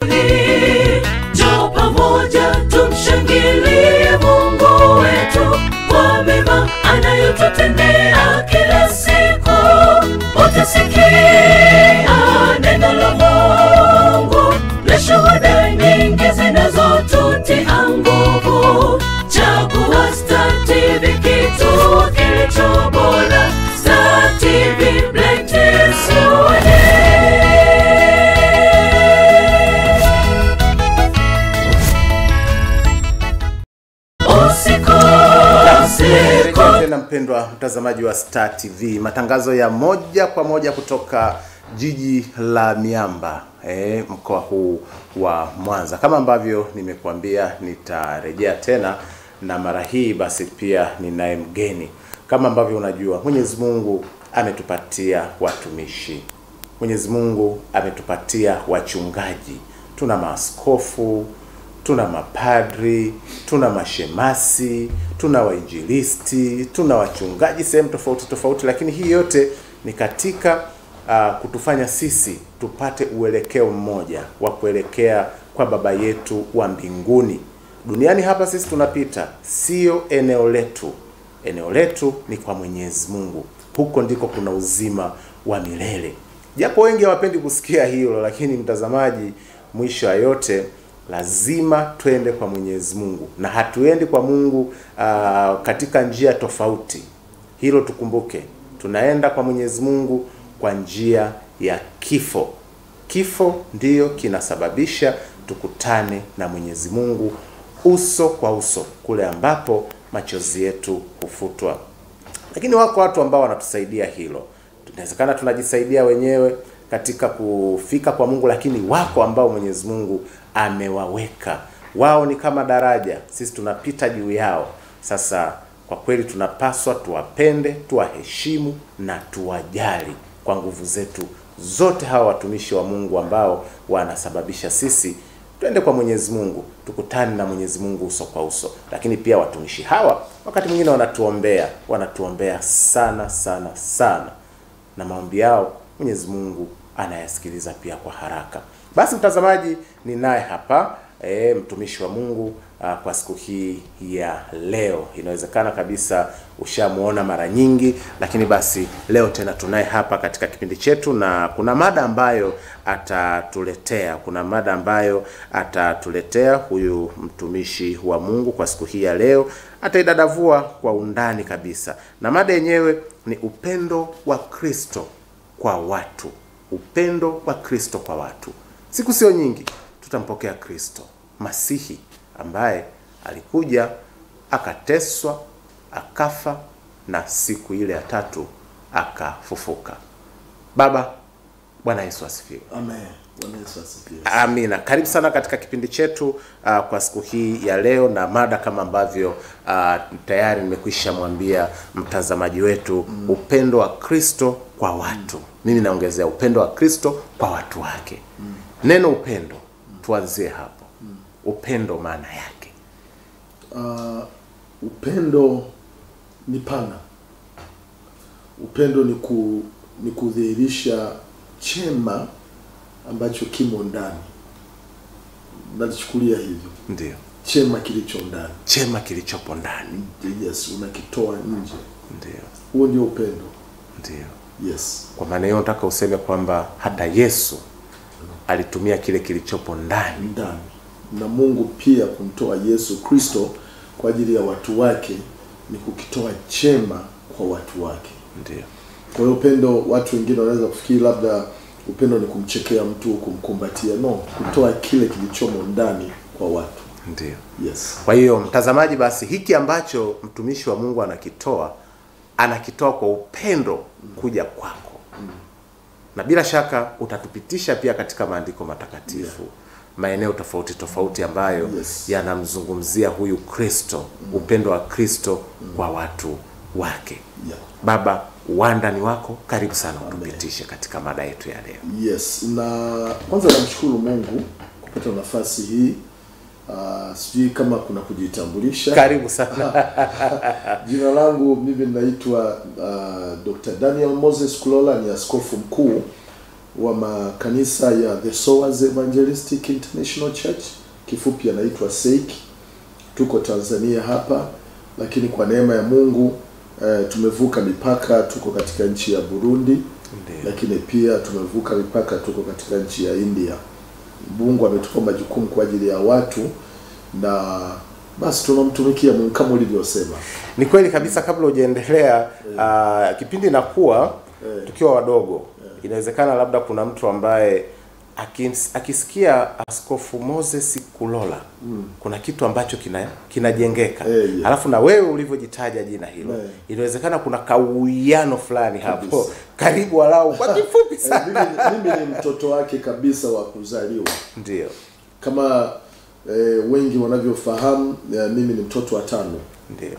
Jo pamoja tumshangilie Mungu wetu kwa mema anayotutendea kila siku. Utasikia neno la Mungu na shuhuda nyingi zinazotutia nguvu. Chagua Star TV, kituo kilicho bora. Star TV brightens your day. Tena mpendwa mtazamaji wa Star TV, matangazo ya moja kwa moja kutoka jiji la Miamba, mkoa huu wa Mwanza. Kama ambavyo nimekuambia nitarejea tena, na mara hii basi pia ninaye mgeni. Kama ambavyo unajua, Mwenyezi Mungu ametupatia watumishi. Mwenyezi Mungu ametupatia wachungaji. Tuna maaskofu, tuna mapadri, tuna mashemasi, tuna wainjilisti, tuna wachungaji sehemu tofauti tofauti, lakini hii yote ni katika kutufanya sisi tupate uelekeo mmoja wa kuelekea kwa Baba yetu wa mbinguni. Duniani hapa sisi tunapita, sio eneo letu. Eneo letu ni kwa Mwenyezi Mungu. Huko ndiko kuna uzima wa milele. Japo wengi hawapendi kusikia hilo, lakini mtazamaji, mwisho wa yote lazima twende kwa Mwenyezi Mungu, na hatuendi kwa Mungu katika njia tofauti. Hilo tukumbuke. Tunaenda kwa Mwenyezi Mungu kwa njia ya kifo. Kifo ndiyo kinasababisha tukutane na Mwenyezi Mungu uso kwa uso, kule ambapo machozi yetu hufutwa. Lakini wako watu ambao wanatusaidia hilo. Tunawezekana tunajisaidia wenyewe katika kufika kwa Mungu, lakini wako ambao Mwenyezi Mungu amewaweka. Wao ni kama daraja, sisi tunapita juu yao. Sasa kwa kweli tunapaswa tuwapende, tuwaheshimu na tuwajali kwa nguvu zetu zote hawa watumishi wa Mungu ambao wanasababisha sisi twende kwa Mwenyezi Mungu, tukutane na Mwenyezi Mungu uso kwa uso. Lakini pia watumishi hawa wakati mwingine wanatuombea sana sana sana, na maombi yao Mwenyezi Mungu anayasikiliza pia kwa haraka. Basi mtazamaji, ninaye hapa mtumishi wa Mungu kwa siku hii ya leo. Inawezekana kabisa ushamuona mara nyingi, lakini basi leo tena tunaye hapa katika kipindi chetu, na kuna mada ambayo atatuletea huyu mtumishi wa Mungu kwa siku hii ya leo. Ataidadavua kwa undani kabisa, na mada yenyewe ni upendo wa Kristo kwa watu. Upendo wa Kristo kwa watu. Siku sio nyingi tutampokea Kristo Masihi, ambaye alikuja akateswa, akafa, na siku ile ya tatu akafufuka. Bwana Yesu asifiwe. Amen. Bwana Yesu asifiwe. Amina. Karibu sana katika kipindi chetu kwa siku hii ya leo, na mada kama ambavyo tayari nimekwisha mwambia mtazamaji wetu, upendo wa Kristo kwa watu. Mimi naongezea upendo wa Kristo kwa watu wake. Neno upendo, tuanzie hapo. Upendo maana yake? Upendo ni pana. Upendo ni kudhihirisha chema ambacho kimo ndani. Nachukulia hivyo. Ndio. Chema kilicho ndani. Chema kilichopo ndani. Yes, unakitoa nje. Ndio. Huo ndio upendo. Ndio. Yes. Kwa maana hiyo nataka useme kwamba hata Yesu alitumia kile kilichopo ndani. Na Mungu pia kumtoa Yesu Kristo kwa ajili ya watu wake ni kukitoa chema kwa watu wake. Ndio. Kwa hiyo upendo, watu wengine wanaweza kufikiri labda upendo ni kumchekea mtu, kumkumbatia. No, kutoa kile kilichomo ndani kwa watu. Ndio. Yes. Kwa hiyo mtazamaji, basi hiki ambacho mtumishi wa Mungu anakitoa kwa upendo kuja kwako. Na bila shaka utatupitisha pia katika maandiko matakatifu, maeneo tofauti tofauti ambayo yanamzungumzia huyu Kristo, upendo wa Kristo kwa watu wake. Baba, uwanda ni wako, karibu sana utupitishe katika mada yetu ya leo. Yes, na kwanza namshukuru Mungu kupata nafasi hii. Sijui kama kuna kujitambulisha. Karibu sana. Jina langu mimi naitwa Dr. Daniel Moses Kulola, ni askofu mkuu wa makanisa ya The Sowers Evangelistic International Church, kifupi anaitwa SEIC. Tuko Tanzania hapa, lakini kwa neema ya Mungu tumevuka mipaka, tuko katika nchi ya Burundi. Lakini pia tumevuka mipaka, tuko katika nchi ya India. Mungu ametupa majukumu kwa ajili ya watu, na basi tunamtumikia Mungu kama ulivyosema. Ni kweli kabisa. Kabla hujaendelea, kipindi nakuwa tukiwa wadogo, inawezekana labda kuna mtu ambaye akisikia Askofu Moses Kulola kuna kitu ambacho kinajengeka. Alafu na wewe ulivyojitaja jina hilo, inawezekana kuna kauiano fulani hapo. Karibu walau kwa kifupi sana. Mimi ni mtoto wake kabisa wa kuzaliwa. Ndio. Kama wengi wanavyofahamu, mimi ni mtoto wa 5. Ndio.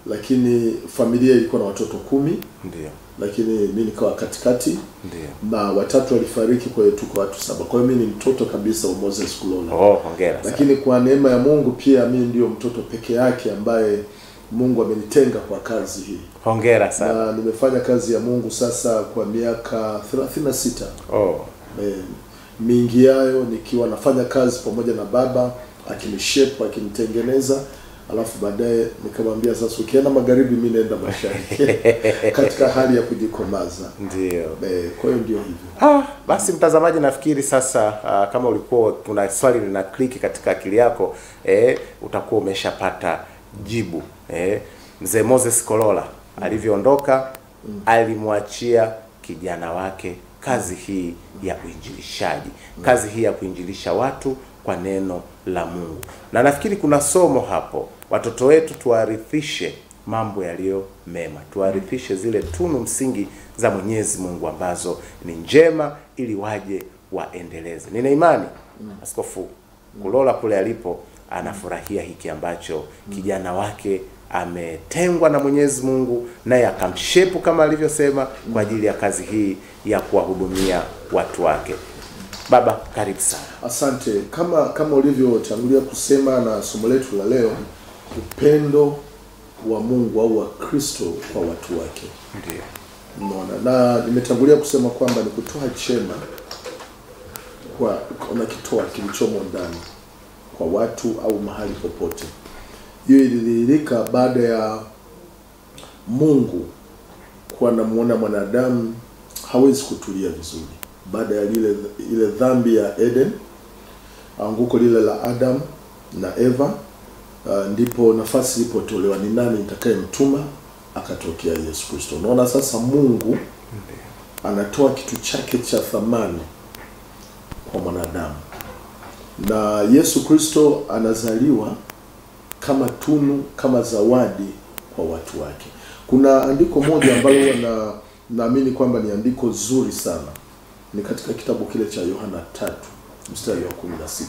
Lakini familia ilikuwa na watoto 10. Ndio. Lakini mimi nikawa katikati. Ndio. Na 3 walifariki, kwa hiyo tuko watu 7. Kwa hiyo mimi ni mtoto kabisa wa Moses Kulola. Hongera sana. Lakini kwa neema ya Mungu pia mimi ndio mtoto peke yake ambaye Mungu amenitenga kwa kazi hii. Hongera sana. Na nimefanya kazi ya Mungu sasa kwa miaka 36. Mingi yayo nikiwa nafanya kazi pamoja na baba, akinishape, akinitengeneza. Alafu baadaye nikamwambia sasa ukienda magharibi mimi naenda mashariki katika hali ya kujikomaza. Ndio. Kwa hiyo ndio hivyo. Basi mtazamaji, nafikiri sasa kama ulikuwa kuna swali lina click katika akili yako, utakuwa umeshapata jibu. Mzee Moses Kulola alivyoondoka, alimwachia kijana wake kazi hii ya uinjilishaji, kazi hii ya kuinjilisha watu kwa neno la Mungu. Na nafikiri kuna somo hapo. Watoto wetu tuwarithishe mambo yaliyo mema, tuwarithishe zile tunu msingi za Mwenyezi Mungu ambazo ni njema, ili waje waendeleze. Nina imani Askofu Kulola kule alipo anafurahia hiki ambacho kijana wake ametengwa na Mwenyezi Mungu, naye akamshepu kama alivyosema kwa ajili ya kazi hii ya kuwahudumia watu wake. Baba, karibu sana. Asante. Kama ulivyotangulia kusema na somo letu la leo, upendo wa Mungu au wa Kristo kwa watu wake. Ndio. Unaona, na nimetangulia kusema kwamba ni kutoa chema kwa unakitoa kilichomo ndani kwa watu au mahali popote. Hiyo ilidhihirika baada ya Mungu kuwa anamuona mwanadamu hawezi kutulia vizuri. Baada ya ile dhambi ya Eden, anguko lile la Adam na Eva, ndipo nafasi ilipotolewa ni nani nitakayemtuma, akatokea Yesu Kristo. Unaona sasa Mungu anatoa kitu chake cha thamani kwa mwanadamu. Na Yesu Kristo anazaliwa kama tunu, kama zawadi kwa watu wake. Kuna andiko moja ambalo naamini kwamba ni andiko zuri sana. Ni katika kitabu kile cha Yohana 3 mstari wa 16.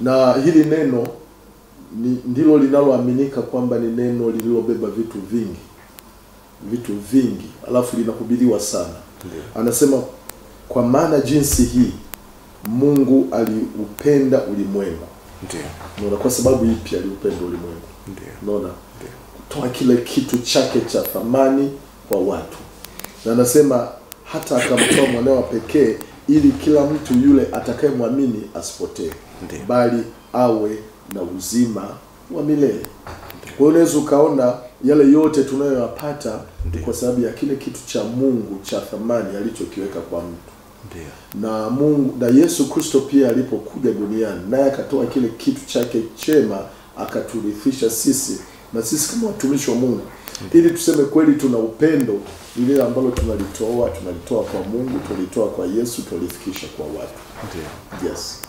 Na hili neno ndilo linaloaminika kwamba ni neno lililobeba vitu vingi, alafu linahubiriwa sana. Anasema kwa maana jinsi hii Mungu aliupenda ulimwengu. Unaona, kwa sababu ipi aliupenda ulimwengu? Unaona, kutoa kile kitu chake cha thamani kwa watu. Na anasema hata akamtoa mwanawe pekee, ili kila mtu yule atakayemwamini asipotee, bali awe na uzima wa milele. Kwa hiyo unaweza ukaona yale yote tunayoyapata kwa sababu ya kile kitu cha Mungu cha thamani alichokiweka kwa mtu. Na Mungu na Yesu Kristo pia alipokuja duniani, naye akatoa kile kitu chake chema akaturithisha sisi, na sisi kama watumishi wa Mungu, ili tuseme kweli tuna upendo. Lile ambalo tunalitoa kwa Mungu, tulitoa kwa Yesu, tulifikisha kwa watu. Yes.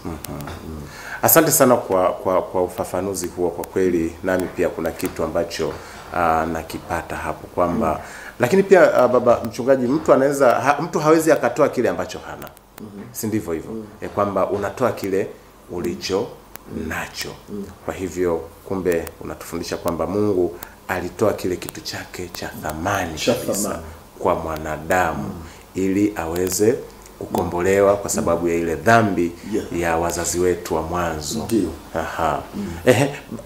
Asante sana kwa ufafanuzi huo. Kwa kweli nami pia kuna kitu ambacho nakipata hapo kwamba lakini pia baba mchungaji, mtu hawezi akatoa kile ambacho hana. Si ndivyo hivyo? Kwamba unatoa kile ulicho nacho. Kwa hivyo kumbe unatufundisha kwamba Mungu alitoa kile kitu chake cha thamani kabisa kwa mwanadamu ili aweze kukombolewa kwa sababu ya ile dhambi ya wazazi wetu wa mwanzo.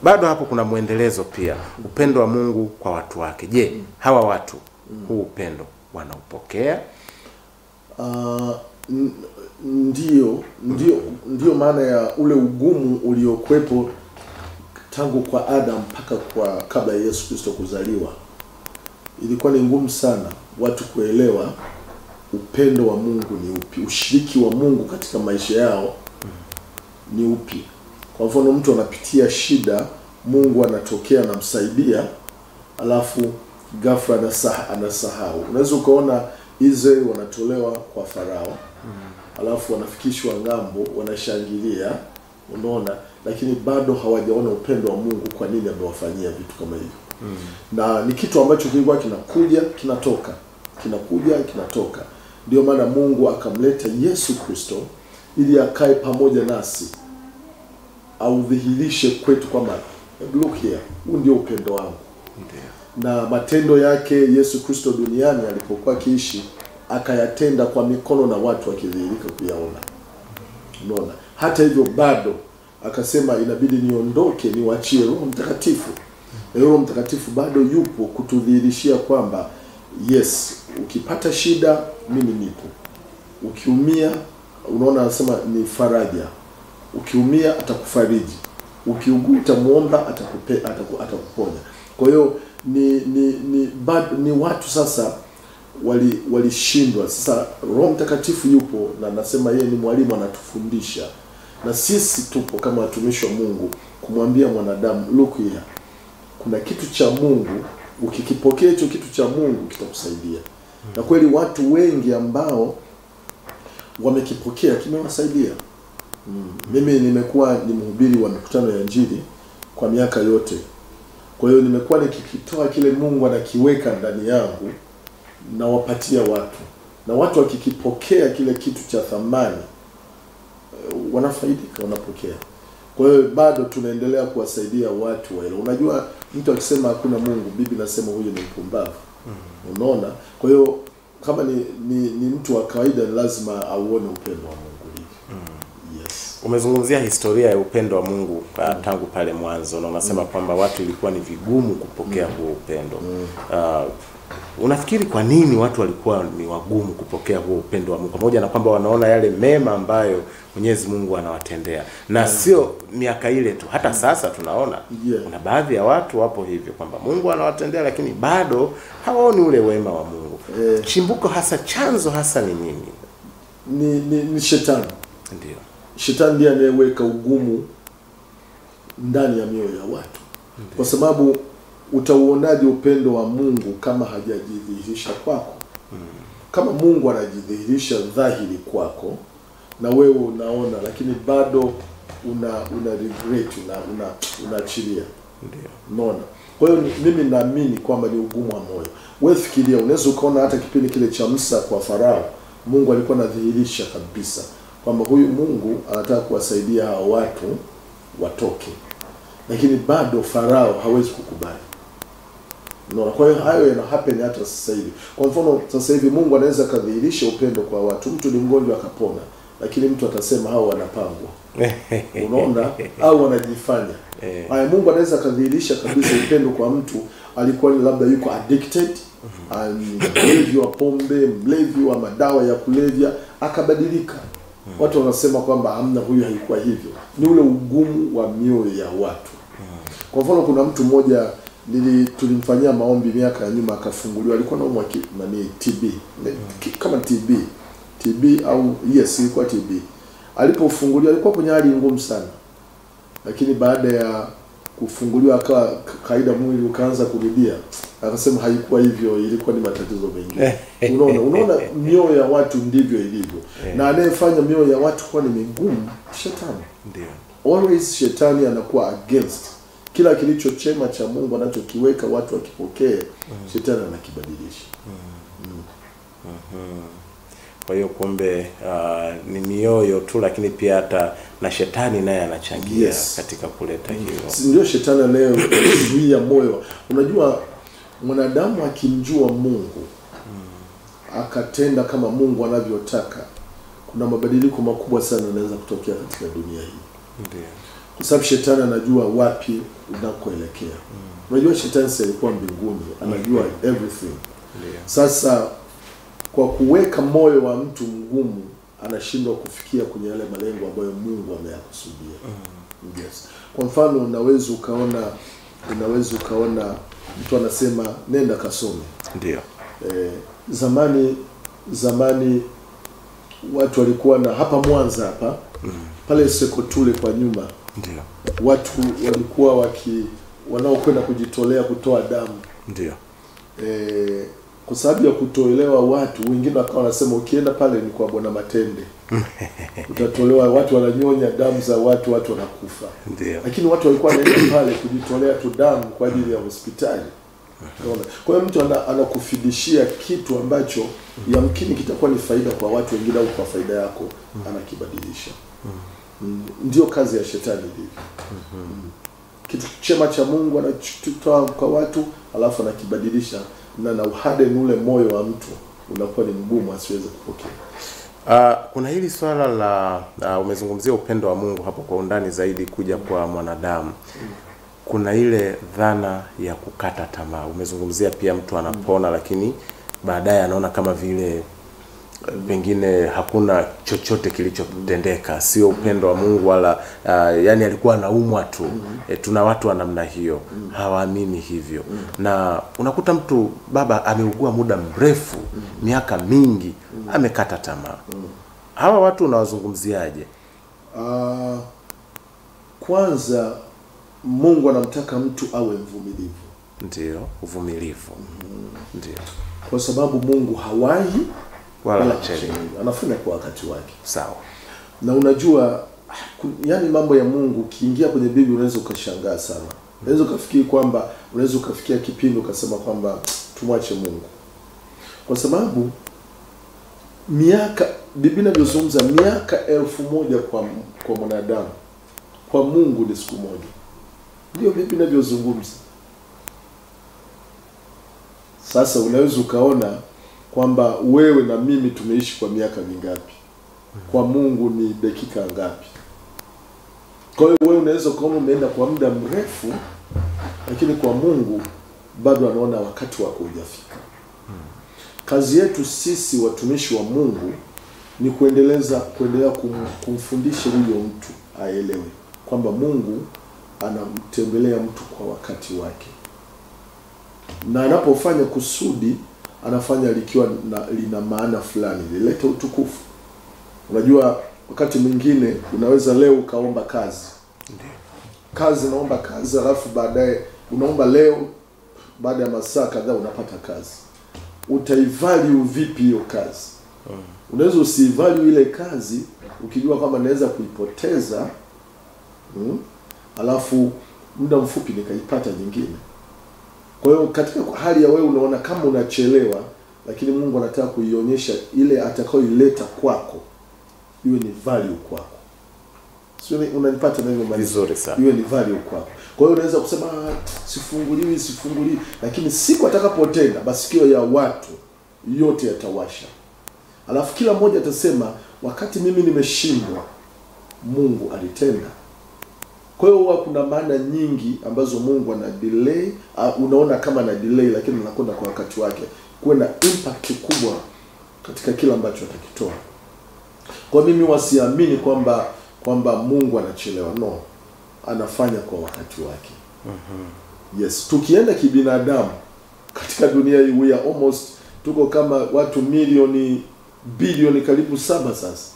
Bado hapo kuna muendelezo pia, upendo wa Mungu kwa watu wake. Je, hawa watu huu upendo wanaupokea? ndio maana ya ule ugumu uliokuwepo tangu kwa Adam mpaka kwa kabla ya Yesu Kristo kuzaliwa. Ilikuwa ni ngumu sana watu kuelewa upendo wa Mungu ni upi, ushiriki wa Mungu katika maisha yao ni upi. Kwa mfano mtu anapitia shida, Mungu anatokea na msaidia, alafu ghafla anasahau. Unaweza ukaona Israeli wanatolewa kwa Farao, alafu wanafikishwa ngambo, wanashangilia, unaona, lakini bado hawajaona upendo wa Mungu, kwa nini amewafanyia vitu kama hivyo. Na ni kitu ambacho kilikuwa kinakuja kinatoka, kinakuja kinatoka. Ndio maana Mungu akamleta Yesu Kristo ili akae pamoja nasi, au dhihirishe kwetu kwamba look here, huu ndio upendo wangu. Na matendo yake Yesu Kristo duniani alipokuwa akiishi akayatenda kwa mikono na watu wakidhihirika kuyaona. Unaona? Hata hivyo bado akasema inabidi niondoke niwaachie Roho Mtakatifu. Roho Mtakatifu bado yupo kutudhihirishia kwamba yes, ukipata shida mimi nipo. Ukiumia, unaona, anasema ni faraja. Ukiumia atakufariji. Ukiugua utamuomba atakuponya. Kwa hiyo ni watu sasa walishindwa. Sasa Roho Mtakatifu yupo, na nasema yeye ni mwalimu, anatufundisha. Na sisi tupo kama watumishi wa Mungu kumwambia mwanadamu, look here, kuna kitu cha Mungu, ukikipokea hicho kitu cha Mungu kitakusaidia. Na kweli watu wengi ambao wamekipokea kimewasaidia. Mimi nimekuwa ni mhubiri wa mikutano ya Injili kwa miaka yote. Kwa hiyo nimekuwa nikikitoa kile Mungu anakiweka ndani yangu na wapatia watu. Na watu wakikipokea kile kitu cha thamani, wanafaidika, wanapokea. Kwa hiyo bado tunaendelea kuwasaidia watu wale. Unajua mtu akisema hakuna Mungu, Biblia inasema huyo ni mpumbavu. Unaona? Kwa hiyo kama ni mtu wa kawaida lazima auone upendo wa Mungu hivi. Yes. Umezungumzia historia ya upendo wa Mungu tangu pale mwanzo, na unasema kwamba watu ilikuwa ni vigumu kupokea huo upendo. Unafikiri kwa nini watu walikuwa ni wagumu kupokea huo upendo wa Mungu, pamoja na kwamba wanaona yale mema ambayo Mwenyezi Mungu anawatendea? Na sio miaka ile tu, hata sasa tunaona kuna baadhi ya watu wapo hivyo kwamba Mungu anawatendea lakini bado hawaoni ule wema wa Mungu. Chimbuko hasa, chanzo hasa ni nini? Ni shetani. Ndio. Shetani ndiye anayeweka ugumu ndani ya mioyo ya watu. Kwa sababu utauonaje upendo wa Mungu kama hajajidhihirisha kwako? Kama Mungu anajidhihirisha dhahiri kwako na wewe unaona, lakini bado una regret, unaachilia. Ndio. Unaona? Kwa hiyo mimi naamini kwamba ni ugumu wa moyo. Wewe fikiria, unaweza ukaona hata kipindi kile cha Musa kwa Farao, Mungu alikuwa anadhihirisha kabisa kwamba huyu Mungu anataka kuwasaidia hao watu watoke. Lakini bado Farao hawezi kukubali. Unaona? Kwa hiyo hayo yana happen hata sasa hivi. Kwa mfano sasa hivi Mungu anaweza kadhihirisha upendo kwa watu. Mtu ni mgonjwa akapona, lakini mtu atasema hao wanapangwa. Unaona? Au wanajifanya. Haya, Mungu anaweza kadhihirisha kabisa upendo kwa mtu alikuwa labda yuko addicted, mlevi wa pombe, mlevi wa madawa ya kulevya, akabadilika. Watu wanasema kwamba hamna, huyu haikuwa hivyo. Ni ule ugumu wa mioyo ya watu. Kwa mfano kuna mtu mmoja tulimfanyia maombi miaka ya nyuma, akafunguliwa. Alikuwa anaumwa TB. Kama TB au yes, ilikuwa TB. Alipofunguliwa alikuwa kwenye hali ngumu sana. Lakini baada ya kufunguliwa akawa kaida, mwili ukaanza kurudia. Akasema haikuwa hivyo, ilikuwa ni matatizo mengine. Unaona mioyo ya watu ndivyo ilivyo. Na anayefanya mioyo ya watu kuwa ni migumu, shetani. Ndio. Always shetani anakuwa against kila kilicho chema cha Mungu anachokiweka watu wakipokee, shetani anakibadilisha. Kwa hiyo kumbe ni mioyo tu, lakini pia hata na shetani naye anachangia katika kuleta hilo. Ndio shetani anayezuia moyo. Unajua mwanadamu akimjua Mungu akatenda kama Mungu anavyotaka, kuna mabadiliko makubwa sana yanaweza kutokea katika dunia hii. Ndio. Kwa sababu shetani anajua wapi unakoelekea. Unajua shetani alikuwa mbinguni, anajua everything. Sasa kwa kuweka moyo wa mtu mgumu anashindwa kufikia kwenye yale malengo ambayo Mungu ameyakusudia. Yes. Kwa mfano unaweza ukaona mtu anasema nenda kasome. Ndio. Zamani watu walikuwa na hapa Mwanza hapa pale Sekotule kwa nyuma. Ndio. Watu walikuwa wanaokwenda kujitolea kutoa damu. Ndio. Kwa sababu ya kutoelewa watu wengine wakawa wanasema ukienda pale ni kwa Bwana Matende. Utatolewa, watu wananyonya damu za watu wanakufa. Ndio. Lakini watu walikuwa wanaenda pale kujitolea tu damu kwa ajili ya hospitali. Kwa hiyo mtu anakufidishia kitu ambacho yamkini kitakuwa ni faida kwa watu wengine au kwa faida yako, anakibadilisha. Ndio kazi ya shetani hivi. Kitu chema cha Mungu anachukua kwa watu alafu anakibadilisha na uharden ule moyo wa mtu unakuwa ni mgumu asiweze kupokea. Kuna hili swala la umezungumzia upendo wa Mungu hapo kwa undani zaidi kuja kwa mwanadamu. Kuna ile dhana ya kukata tamaa. Umezungumzia pia mtu anapona lakini baadaye anaona kama vile pengine hakuna chochote kilichotendeka, sio upendo wa Mungu wala yani alikuwa anaumwa tu. Tuna watu wa namna hiyo, hawaamini hivyo. Na unakuta mtu baba ameugua muda mrefu, miaka mingi, amekata tamaa. Hawa watu unawazungumziaje? Kwanza Mungu anamtaka mtu awe mvumilivu. Ndio, uvumilivu. Ndio. Kwa sababu Mungu hawahi wala chelewi. Anafanya kwa wakati wake. Sawa. Na unajua yani mambo ya Mungu ukiingia kwenye Biblia unaweza ukashangaa sana. Unaweza ukafikiri kwamba unaweza ukafikia kipindi ukasema kwamba tumwache Mungu. Kwa sababu Biblia inazungumza miaka 1000 kwa mwanadamu. Kwa Mungu ni siku moja. Ndio Biblia inavyozungumza. Sasa unaweza ukaona kwamba wewe na mimi tumeishi kwa miaka mingapi? Kwa Mungu ni dakika ngapi? Kwa hiyo wewe unaweza kuona umeenda kwa muda mrefu, lakini kwa Mungu bado anaona wakati wako hujafika. Kazi yetu sisi watumishi wa Mungu ni kuendelea kumfundisha huyo mtu aelewe kwamba Mungu anamtembelea mtu kwa wakati wake. Na anapofanya kusudi anafanya likiwa lina maana fulani, lileta utukufu. Unajua wakati mwingine unaweza leo ukaomba kazi. Naomba kazi alafu baadaye unaomba leo, baada ya masaa kadhaa unapata kazi. Utaivalue vipi hiyo kazi? Unaweza usivalue ile kazi ukijua kwamba naweza kuipoteza alafu muda mfupi nikaipata nyingine. Kwa hiyo katika hali ya wewe unaona kama unachelewa, lakini Mungu anataka kuionyesha ile atakayoileta kwako iwe ni value kwako. Sio unanipata na hivyo vizuri sana. Iwe ni value kwako. Kwa hiyo unaweza kusema sifunguliwi, lakini siku atakapotenda masikio ya watu yote yatawasha. Alafu kila mmoja atasema wakati mimi nimeshindwa Mungu alitenda. Kwa hiyo kuna maana nyingi ambazo Mungu ana delay, unaona kama ana delay lakini anakwenda kwa wakati wake. Kuwe na impact kubwa katika kila ambacho atakitoa. Kwa mimi wasiamini kwamba Mungu anachelewa. No. Anafanya kwa wakati wake. Yes, tukienda kibinadamu katika dunia hii we are almost tuko kama watu bilioni karibu 7 sasa.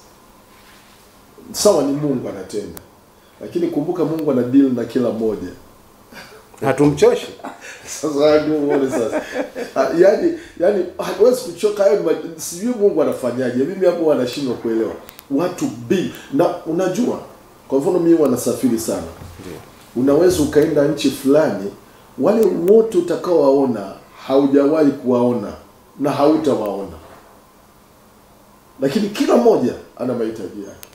Sawa, ni Mungu anatenda. Lakini kumbuka Mungu ana deal na kila mmoja. Hatumchoshi. Sasa ndio uone sasa. Yani hawezi kuchoka hayo, sijui Mungu anafanyaje. Mimi hapo wanashindwa kuelewa. Watu na unajua kwa mfano mimi wanasafiri sana. Unaweza ukaenda nchi fulani, wale wote utakaowaona haujawahi kuwaona na hautawaona. Lakini kila mmoja ana mahitaji yake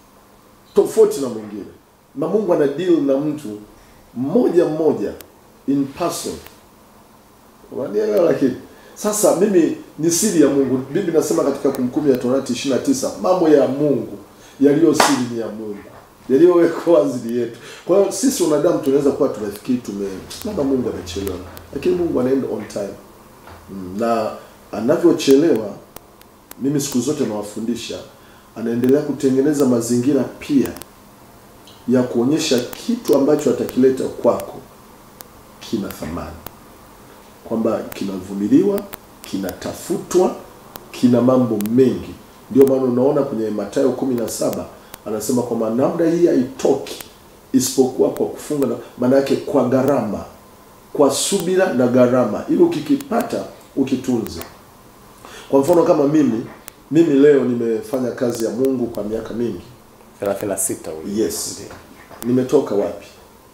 tofauti na mwingine. Na Mungu ana deal na mtu mmoja in person. Wanielewa? Lakini sasa mimi ni siri ya Mungu. Biblia inasema katika Kumbukumbu ya Torati 29, mambo ya Mungu yaliyo siri ni ya Mungu, yaliyowekwa wazi yetu. Kwa hiyo sisi wanadamu tunaweza kuwa tunafikiri labda Mungu amechelewa, lakini Mungu anaenda on time. Na anavyochelewa, mimi siku zote nawafundisha anaendelea kutengeneza mazingira pia ya kuonyesha kitu ambacho atakileta kwako kina thamani, kwamba kinavumiliwa, kinatafutwa, kina mambo mengi. Ndio maana unaona kwenye Mathayo 17 anasema kwamba namna hii haitoki isipokuwa kwa kufunga, maana yake kwa gharama, kwa subira na gharama, ili ukikipata ukitunze. Kwa mfano kama mimi leo nimefanya kazi ya Mungu kwa miaka mingi, 36 yes. Nimetoka wapi?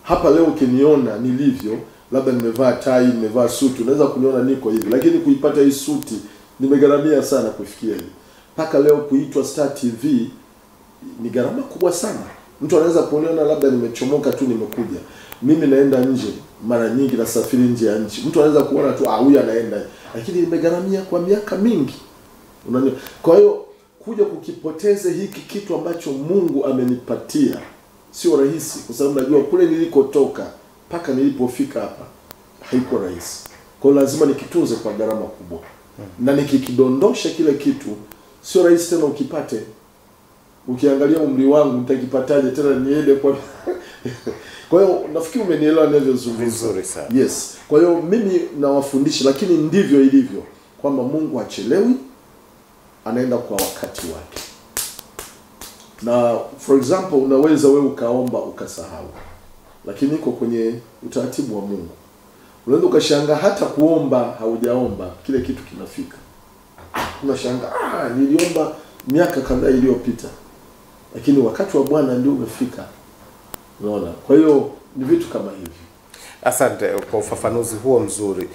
Hapa leo ukiniona nilivyo, labda nimevaa tai, nimevaa suti, unaweza kuniona niko hivi, lakini kuipata hii suti nimegharamia sana kufikia hivi. Paka leo kuitwa Star TV ni gharama kubwa sana. Mtu anaweza kuniona labda nimechomoka tu nimekuja. Mimi naenda nje, mara nyingi nasafiri nje ya nchi. Mtu anaweza kuona tu huyu anaenda, lakini nimegharamia kwa miaka mingi. Unajua? Kwa hiyo kuja kukipoteza hiki kitu ambacho Mungu amenipatia sio rahisi, kwa sababu najua kule nilikotoka mpaka nilipofika hapa haiko rahisi. Kwa hiyo lazima nikitunze kwa gharama kubwa. Na nikikidondosha kile kitu sio rahisi tena ukipate. Ukiangalia umri wangu nitakipataje tena niende kwa kwa hiyo nafikiri umenielewa ninavyozungumza vizuri sana. Yes. Kwa hiyo mimi nawafundisha, lakini ndivyo ilivyo kwamba Mungu hachelewi, anaenda kwa wakati wake. Na for example unaweza wewe ukaomba ukasahau, lakini iko kwenye utaratibu wa Mungu. Unaweza ukashangaa hata kuomba haujaomba kile kitu kinafika. Unashangaa niliomba miaka kadhaa iliyopita, lakini wakati wa Bwana ndio umefika. Unaona? Kwa hiyo ni vitu kama hivi. Asante kwa ufafanuzi huo mzuri.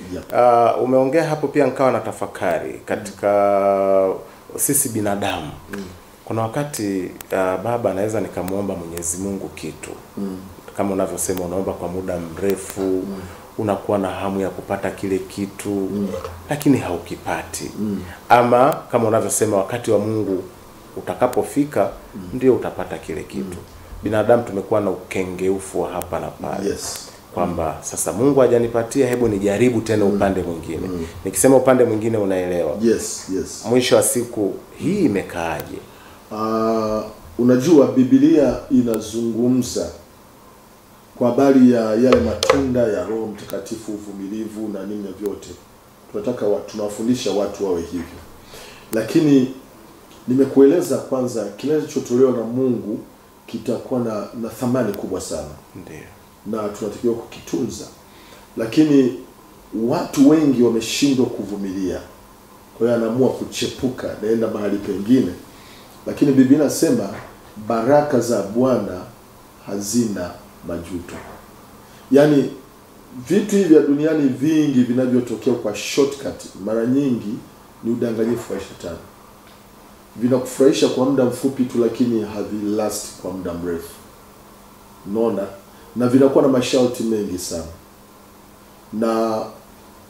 Umeongea hapo pia nikawa na tafakari katika sisi binadamu. Kuna wakati baba anaweza nikamuomba Mwenyezi Mungu kitu. Kama unavyosema unaomba kwa muda mrefu, unakuwa na hamu ya kupata kile kitu, lakini haukipati. Ama kama unavyosema wakati wa Mungu utakapofika ndio utapata kile kitu. Binadamu tumekuwa na ukengeufu wa hapa na pale. Yes. Kwamba sasa Mungu hajanipatia, hebu nijaribu tena upande mwingine. Nikisema upande mwingine unaelewa. Yes, yes. Mwisho wa siku hii imekaaje? Unajua Biblia inazungumza kwa habari ya yale matunda ya Roho Mtakatifu, uvumilivu na nini vyote. Tunataka tunawafundisha watu wawe hivyo. Lakini nimekueleza kwanza kinachotolewa na Mungu kitakuwa na thamani kubwa sana. Ndiyo. Na tunatakiwa kukitunza. Lakini watu wengi wameshindwa kuvumilia. Kwa hiyo anaamua kuchepuka, naenda mahali pengine. Lakini Biblia inasema baraka za Bwana hazina majuto. Yaani vitu hivi vya duniani vingi vinavyotokea kwa shortcut mara nyingi ni udanganyifu wa shetani. Vinakufurahisha kwa muda mfupi tu, lakini havilast kwa muda mrefu. Unaona? Na vinakuwa na masharti mengi sana. Na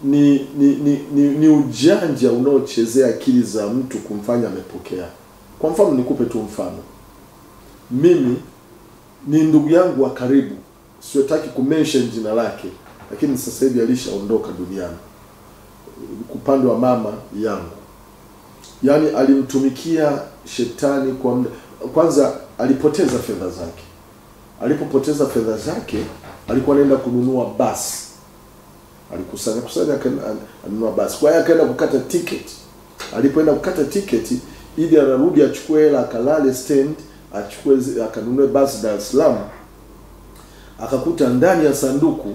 ni ujanja unaochezea akili za mtu kumfanya amepokea. Kwa mfano nikupe tu mfano. Mimi ni ndugu yangu wa karibu. Siwataki kumention jina lake, lakini sasa hivi alishaondoka duniani. Upande wa mama yangu. Yaani alimtumikia shetani kwa muda. Kwanza alipoteza fedha zake. Alipopoteza fedha zake, alikuwa anaenda kununua basi. Alikusanya akanunua basi. Kwa hiyo akaenda kukata ticket. Alipoenda kukata ticket, ili anarudi achukue hela akalale stand, akanunue basi Dar es Salaam. Akakuta ndani ya sanduku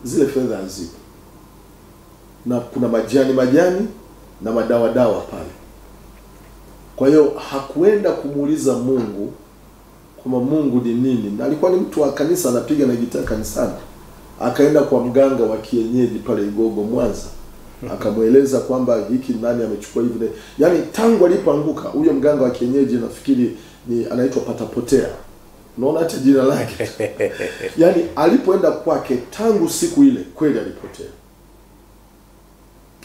zile fedha hazipo. Na kuna majani na madawa pale. Kwa hiyo hakuenda kumuuliza Mungu kama Mungu ni nini. Na alikuwa ni mtu wa kanisa, anapiga na gitaa kanisani. Akaenda kwa mganga wa kienyeji pale Igogo Mwanza. Akamueleza kwamba hiki nani amechukua hivi. Yaani tangu alipoanguka huyo mganga wa kienyeji, nafikiri ni anaitwa Patapotea. Unaona hata jina lake. Yaani alipoenda kwake tangu siku ile kweli alipotea.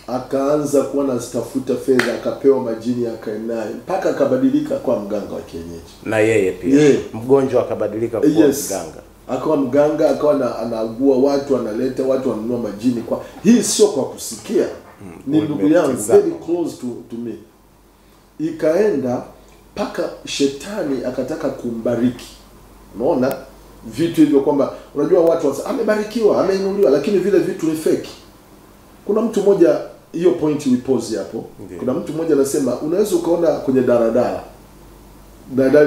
Akaanza kuwa anatafuta fedha, akapewa majini, akaenaye mpaka akabadilika kwa mganga wa kienyeji. Na yeye pia mgonjwa akabadilika kwa mganga. Akawa mganga, akawa anaagua watu, analeta watu, wanunua majini kwa. Hii sio kwa kusikia. Ni ndugu yangu very close to me. Ikaenda mpaka shetani akataka kumbariki. Unaona vitu hivyo kwamba unajua watu amebarikiwa, ameinuliwa, lakini vile vitu ni fake. Kuna mtu mmoja, hiyo point we pause hapo. Kuna mtu mmoja anasema unaweza ukaona kwenye daladala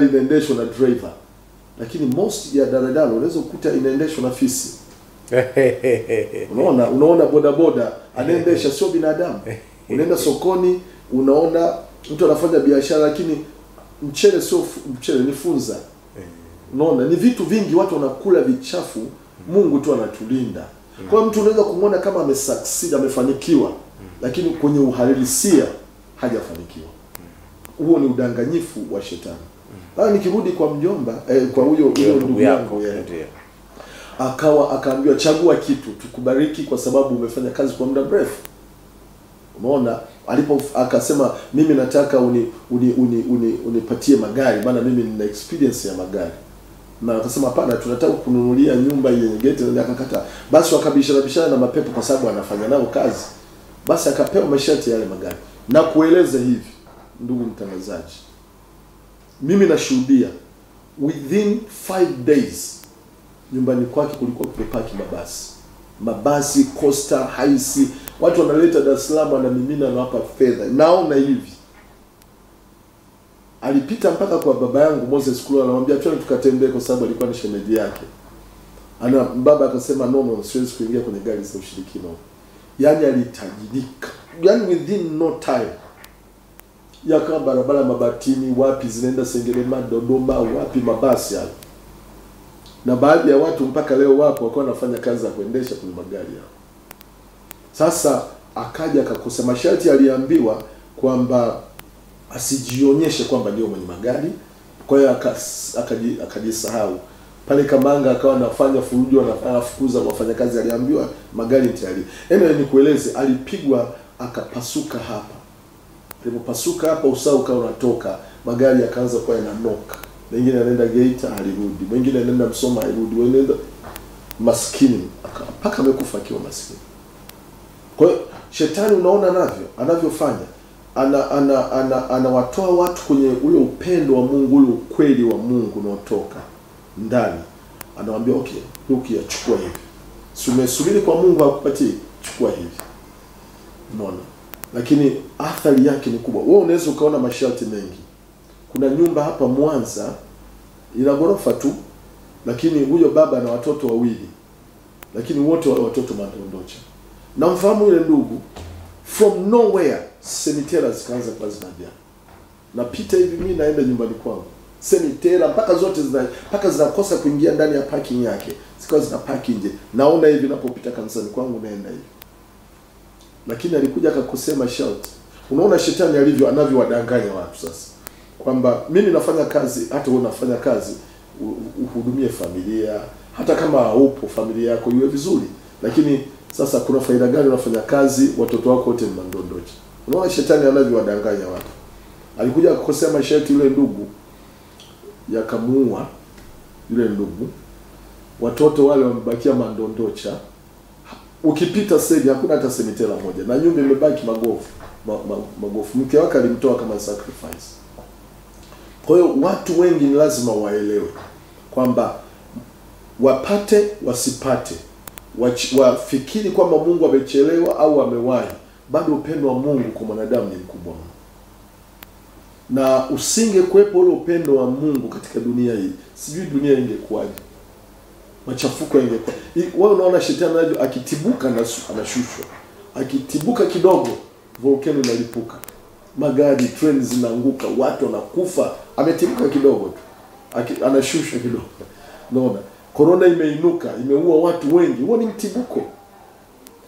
inaendeshwa na driver, lakini most ya daladala unaweza kukuta inaendeshwa na fisi. Unaona bodaboda anaendesha sio binadamu. Unaenda sokoni unaona mtu anafanya biashara, lakini mchele sio mchele, ni funza. Unaona ni vitu vingi watu wanakula vichafu. Mungu tu anatulinda. Kwa mtu unaweza kumuona kama amesucceed, amefanikiwa, lakini kwenye uhalisia hajafanikiwa. Huo ni udanganyifu wa shetani. Nikirudi kwa mjomba kwa huyo ndugu yangu akaambiwa chagua kitu tukubariki kwa sababu umefanya kazi kwa muda mrefu. Unaona akasema mimi nataka unipatie magari maana mimi nina experience ya magari. Na akasema hapana, tunataka kununulia nyumba yenye geti. Na akakata. Basi wakabishana na mapepo kwa sababu anafanya nao kazi. Basi akapewa masharti yale magari. Na kueleza hivi ndugu mtangazaji, mimi nashuhudia within 5 days nyumbani kwake kulikuwa kumepaki mabasi Costa, Haisi, watu wanaleta Dar es Salaam, wanamimina na hapa fedha. Naona hivi alipita mpaka kwa baba yangu Moses Kulu, anamwambia twende tukatembee kwa sababu alikuwa ni shemeji yake. Baba akasema no, siwezi kuingia kwenye gari za ushirikina. Yani alitajirika. Yani within no time. Yaka barabara Mabatini, wapi zinaenda Sengerema, Dodoma, wapi mabasi hayo. Na baadhi ya watu mpaka leo wapo wako wanafanya kazi za kuendesha kwenye magari yao. Sasa akaja akakosa masharti, aliambiwa kwamba asijionyeshe kwamba ndio mwenye magari. Kwa hiyo akajisahau. Pale Kamanga akawa anafanya furujo, anafukuza wafanyakazi, aliambiwa magari tayari. Nikueleze alipigwa akapasuka hapa. Alipopasuka hapa usaha ukawa unatoka, magari yakaanza kuwa yananoka. Wengine anaenda Geita alirudi, wengine anaenda Msoma alirudi, wengine maskini mpaka amekufa akiwa maskini. Kwa hiyo shetani unaona anavyofanya, anawatoa watu kwenye ule upendo wa Mungu, ule ukweli wa Mungu unaotoka ndani. Anawaambia okay, chukua hivi. Si umesubiri kwa Mungu akupatie, chukua hivi. Unaona? Lakini athari yake ni kubwa. Wewe unaweza ukaona masharti mengi. Kuna nyumba hapa Mwanza ina ghorofa tu, lakini huyo baba na watoto wawili, lakini wote wale watoto madondocha. Na mfahamu yule ndugu, from nowhere cemetery zikaanza kwa zinajaa. Napita hivi mimi naenda nyumbani kwangu, cemetery mpaka zinakosa kuingia ndani ya parking yake, zikawa zinapaki nje. Naona hivi napopita kanisani kwangu naenda hivi. Lakini alikuja akakosema shout. Unaona shetani anavyowadanganya watu sasa. Kwamba mimi nafanya kazi, hata wewe unafanya kazi, uhudumie familia, hata kama haupo familia yako iwe vizuri. Lakini sasa kuna faida gani unafanya kazi watoto wako wote ni mandondochi? Unaona shetani anavyowadanganya watu. Alikuja akakosea masharti yule ndugu, yakamuua yule ndugu. Watoto wale wamebakia mandondocha. Ukipita sasa hakuna hata semitela moja, na nyumba imebaki magofu. Mke wake alimtoa kama sacrifice. Kwa hiyo watu wengi ni lazima waelewe kwamba wapate wasipate, wafikiri kwamba Mungu amechelewa au amewahi, bado upendo wa Mungu kwa mwanadamu ni mkubwa. Na usingekuwepo ule upendo wa Mungu katika dunia hii, sijui dunia ingekuwaje. Machafuko yangekuwa. Wewe unaona shetani akitibuka na anashushwa. Akitibuka kidogo volcano inalipuka. Magari, treni zinaanguka, watu wanakufa. Ametibuka kidogo tu. Anashushwa kidogo. Unaona? Corona imeinuka, imeua watu wengi. Huo ni mtibuko.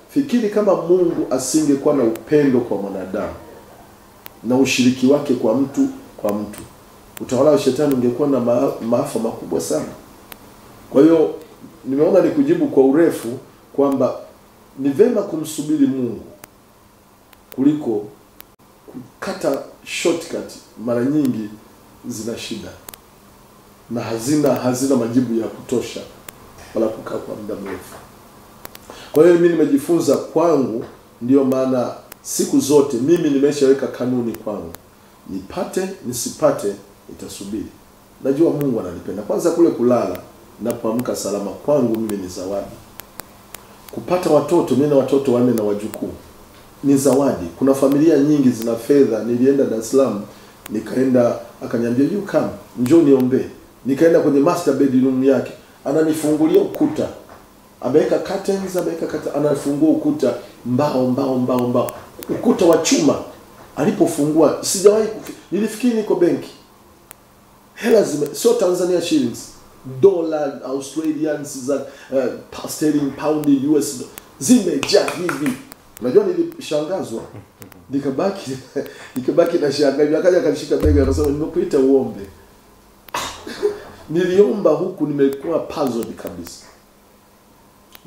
Fikiri kama Mungu asingekuwa na upendo kwa mwanadamu na ushiriki wake kwa mtu, utawala wa shetani ungekuwa na maafa makubwa sana. Kwa hiyo nimeona nikujibu kwa urefu kwamba ni vema kumsubiri Mungu kuliko kukata shortcut. Mara nyingi zina shida na hazina majibu ya kutosha wala kukaa kwa muda mrefu. Kwa hiyo mimi nimejifunza kwangu, ndio maana siku zote mimi nimeshaweka kanuni kwangu nipate nisipate nitasubiri. Najua Mungu ananipenda. Kwanza kule kulala napoamka salama kwangu mimi ni zawadi. Kupata watoto, mimi na watoto 4 na wajukuu, ni zawadi. Kuna familia nyingi zina fedha. Nilienda Dar es Salaam, nikaenda akaniambia you come, njoo niombe. Nikaenda kwenye master bedroom yake, ananifungulia ukuta. Ameweka curtains, anafungua ukuta mbao. Ukuta wa chuma. Alipofungua sijawahi nilifikiri niko benki. Hela sio Tanzania shillings, dollar, Australians, sterling, pound, US zimejaa hivi. Unajua nilishangazwa. Nikabaki na shangaa. Akaja akanishika bega akasema nimekuita uombe. Niliomba huku nimekuwa puzzled kabisa.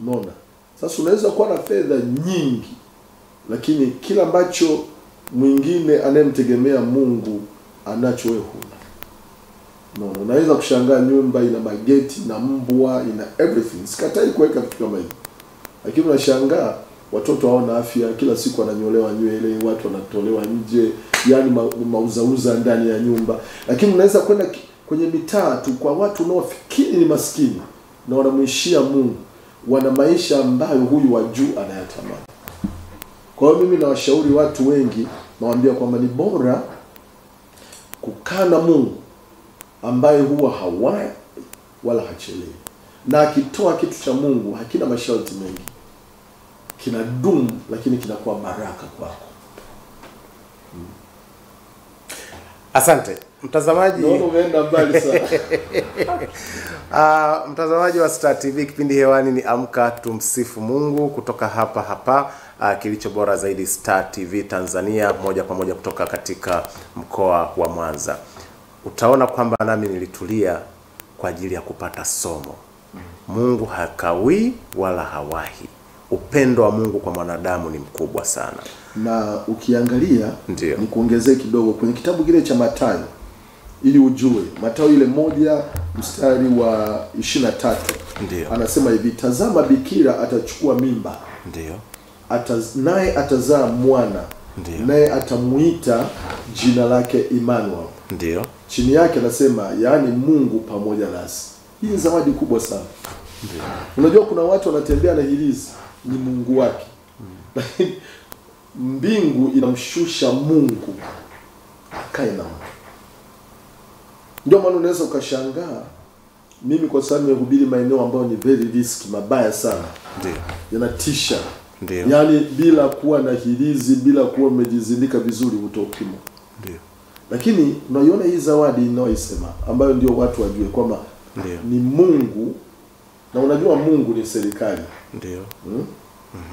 Unaona? Sasa unaweza kuwa na fedha nyingi, lakini kila ambacho mwingine anayemtegemea Mungu anacho wewe huna. No, unaweza kushangaa nyumba ina mageti na mbwa, ina everything. Sikatai kuweka vitu kama hivyo. Lakini unashangaa watoto hawana afya, kila siku wananyolewa nywele, watu wanatolewa nje, yani mauzauza ndani ya nyumba. Lakini unaweza kwenda kwenye mitaa tu kwa watu unaofikiri ni maskini na wanamwishia Mungu, wana maisha ambayo huyu wa juu anayatamani. Kwa hiyo mimi nawashauri watu wengi, nawaambia kwamba ni bora kukaa na Mungu ambaye huwa hawai wala hachelewi. Na akitoa kitu cha Mungu hakina masharti mengi. Kinadumu, lakini kinakuwa baraka kwako. Asante mtazamaji. Naona umeenda mbali sana. Mtazamaji wa Star TV, kipindi hewani ni Amka Tumsifu Mungu kutoka hapa kilicho bora zaidi Star TV Tanzania, moja kwa moja kutoka katika mkoa wa Mwanza. Utaona kwamba nami nilitulia kwa ajili ya kupata somo. Mungu hakawi wala hawahi. Upendo wa Mungu kwa mwanadamu ni mkubwa sana. Na ukiangalia, Ndiyo. ni kuongezea kidogo kwenye kitabu kile cha Mathayo, ili ujue Mathayo ile 1 mstari wa 23. Ndiyo. Anasema hivi, tazama bikira atachukua mimba. Ndiyo. Naye atazaa mwana. Ndiyo. Naye atamuita jina lake Emmanuel. Ndiyo. Chini yake anasema yaani Mungu pamoja nasi. Hii ni zawadi kubwa sana. Ndiyo. Unajua kuna watu wanatembea na hilizi ni Mungu wake. Lakini mbingu inamshusha Mungu akae na mtu. Ndio maana unaweza ukashangaa, mimi kwa sababu nimehubiri maeneo ambayo ni very risky, mabaya sana. Ndiyo. Yanatisha. Ndiyo. Yaani bila kuwa na hilizi, bila kuwa umejizindika vizuri utopimo. Ndiyo. Lakini unaiona hii zawadi inayoisema ambayo ndio watu wajue kwamba ni Mungu, na unajua Mungu ni serikali. Ndiyo.